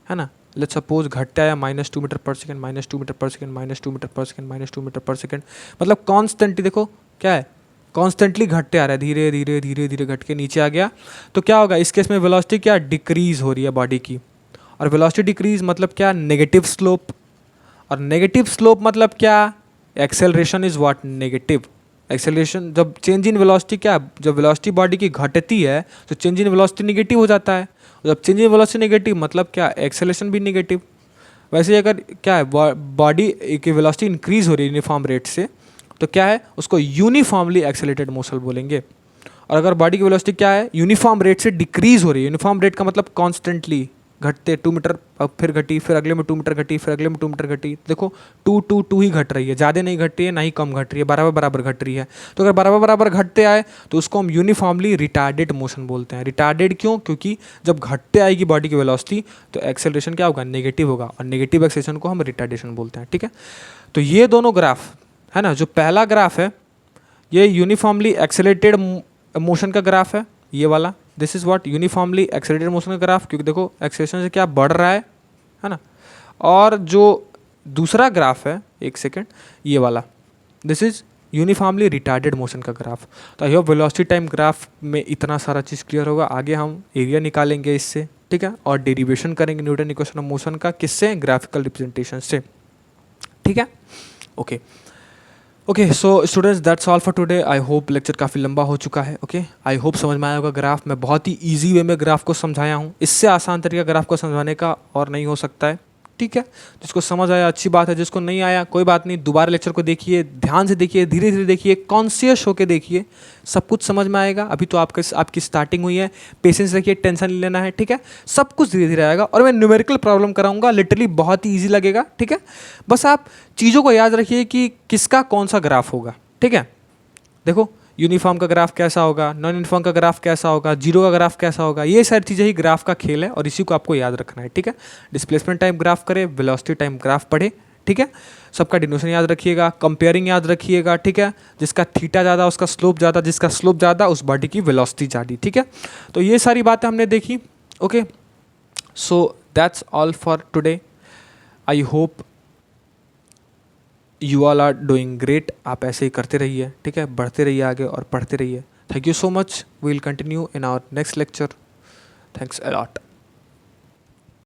है ना। लेट्स सपोज घटते आया -2 मीटर पर सेकेंड, -2 मीटर पर सेकेंड, -2 मीटर पर सेकेंड, -2 मीटर पर सेकेंड, मतलब कॉन्स्टेंटली देखो क्या है, कॉन्स्टेंटली घटते आ रहा है, धीरे धीरे धीरे धीरे घट के नीचे आ गया। तो क्या होगा, इस केस में वेलोसिटी क्या, डिक्रीज हो रही है बॉडी की। और वेलोसिटी डिक्रीज मतलब क्या, नेगेटिव स्लोप। और नेगेटिव स्लोप मतलब क्या, acceleration is what, negative. Acceleration जब चेंज इन वेलोसिटी क्या, जब वेलोसिटी बॉडी की घटती है तो चेंज इन वेलोसिटी नेगेटिव हो जाता है। जब चेंज इन वेलोसिटी नेगेटिव मतलब क्या, एक्सेलरेशन भी नेगेटिव। वैसे ही अगर क्या है, बॉडी की वेलोसिटी इंक्रीज हो रही है यूनिफॉर्म रेट से, तो क्या है, उसको यूनिफॉर्मली एक्सेलरेटेड मोशन बोलेंगे। और अगर बॉडी की वेलोसिटी क्या है, यूनिफॉर्म रेट से डिक्रीज हो रही है, यूनिफॉर्म रेट का मतलब कॉन्स्टेंटली घटते, 2 मीटर, अब फिर घटी, फिर अगले में 2 मीटर घटी, फिर अगले में 2 मीटर घटी। देखो 2 ही घट रही है, ज़्यादा नहीं घट रही है ना ही कम घट रही है, बराबर बराबर घट रही है। तो अगर बराबर बराबर घटते आए तो उसको हम यूनिफॉर्मली रिटार्डेड मोशन बोलते हैं। रिटार्डेड क्यों, क्योंकि जब घटते आएगी बॉडी की वेलोसिटी तो एक्सेलरेशन क्या होगा, नेगेटिव होगा, और नेगेटिव एक्सेलरेशन को हम रिटार्डेशन बोलते हैं। ठीक है। तो ये दोनों ग्राफ है ना, जो पहला ग्राफ है ये यूनिफॉर्मली एक्सेलरेटेड मोशन का ग्राफ है, ये वाला, this is what, uniformly accelerated motion का ग्राफ, क्योंकि देखो एक्सेलरेशन से क्या बढ़ रहा है ना। और जो दूसरा ग्राफ है, एक सेकेंड, ये वाला, this is uniformly retarded motion का ग्राफ। तो I hope velocity time graph में इतना सारा चीज़ क्लियर होगा। आगे हम एरिया निकालेंगे इससे, ठीक है, और डेरिवेशन करेंगे न्यूटन इक्वेशन ऑफ मोशन का, किससे, ग्राफिकल रिप्रेजेंटेशन से। ठीक है, okay okay. So students that's all for today. I hope lecture काफ़ी लंबा हो चुका है। ओके, आई होप समझ में आया होगा ग्राफ। मैं बहुत ही ईजी वे में ग्राफ को समझाया हूँ, इससे आसान तरीका ग्राफ को समझाने का और नहीं हो सकता है। ठीक है, जिसको समझ आया अच्छी बात है, जिसको नहीं आया कोई बात नहीं, दोबारा लेक्चर को देखिए, ध्यान से देखिए, धीरे धीरे देखिए, कॉन्शियस होकर देखिए, सब कुछ समझ में आएगा। अभी तो आपकी स्टार्टिंग हुई है, पेशेंस रखिए, टेंशन नहीं लेना है। ठीक है, सब कुछ धीरे धीरे आएगा। और मैं न्यूमेरिकल प्रॉब्लम कराऊंगा, लिटरली बहुत ही ईजी लगेगा। ठीक है, बस आप चीज़ों को याद रखिए कि किसका कौन सा ग्राफ होगा। ठीक है, देखो यूनिफॉर्म का ग्राफ कैसा होगा, नॉन यूनिफॉर्म का ग्राफ कैसा होगा, जीरो का ग्राफ कैसा होगा, ये सारी चीज़ें ही ग्राफ का खेल है और इसी को आपको याद रखना है। ठीक है, डिस्प्लेसमेंट टाइम ग्राफ करें, वेलोसिटी टाइम ग्राफ पढ़े। ठीक है, सबका डिनोशन याद रखिएगा, कंपेयरिंग याद रखिएगा। ठीक है, जिसका थीटा ज़्यादा उसका स्लोप ज़्यादा, जिसका स्लोप ज़्यादा उस बॉडी की वेलोसिटी ज़्यादा। ठीक है, तो ये सारी बातें हमने देखी। Okay, so that's all for today. I hope you all are doing great. आप ऐसे ही करते रहिए, ठीक है, बढ़ते रहिए आगे और पढ़ते रहिए। Thank you so much. We will continue in our next lecture. Thanks a lot.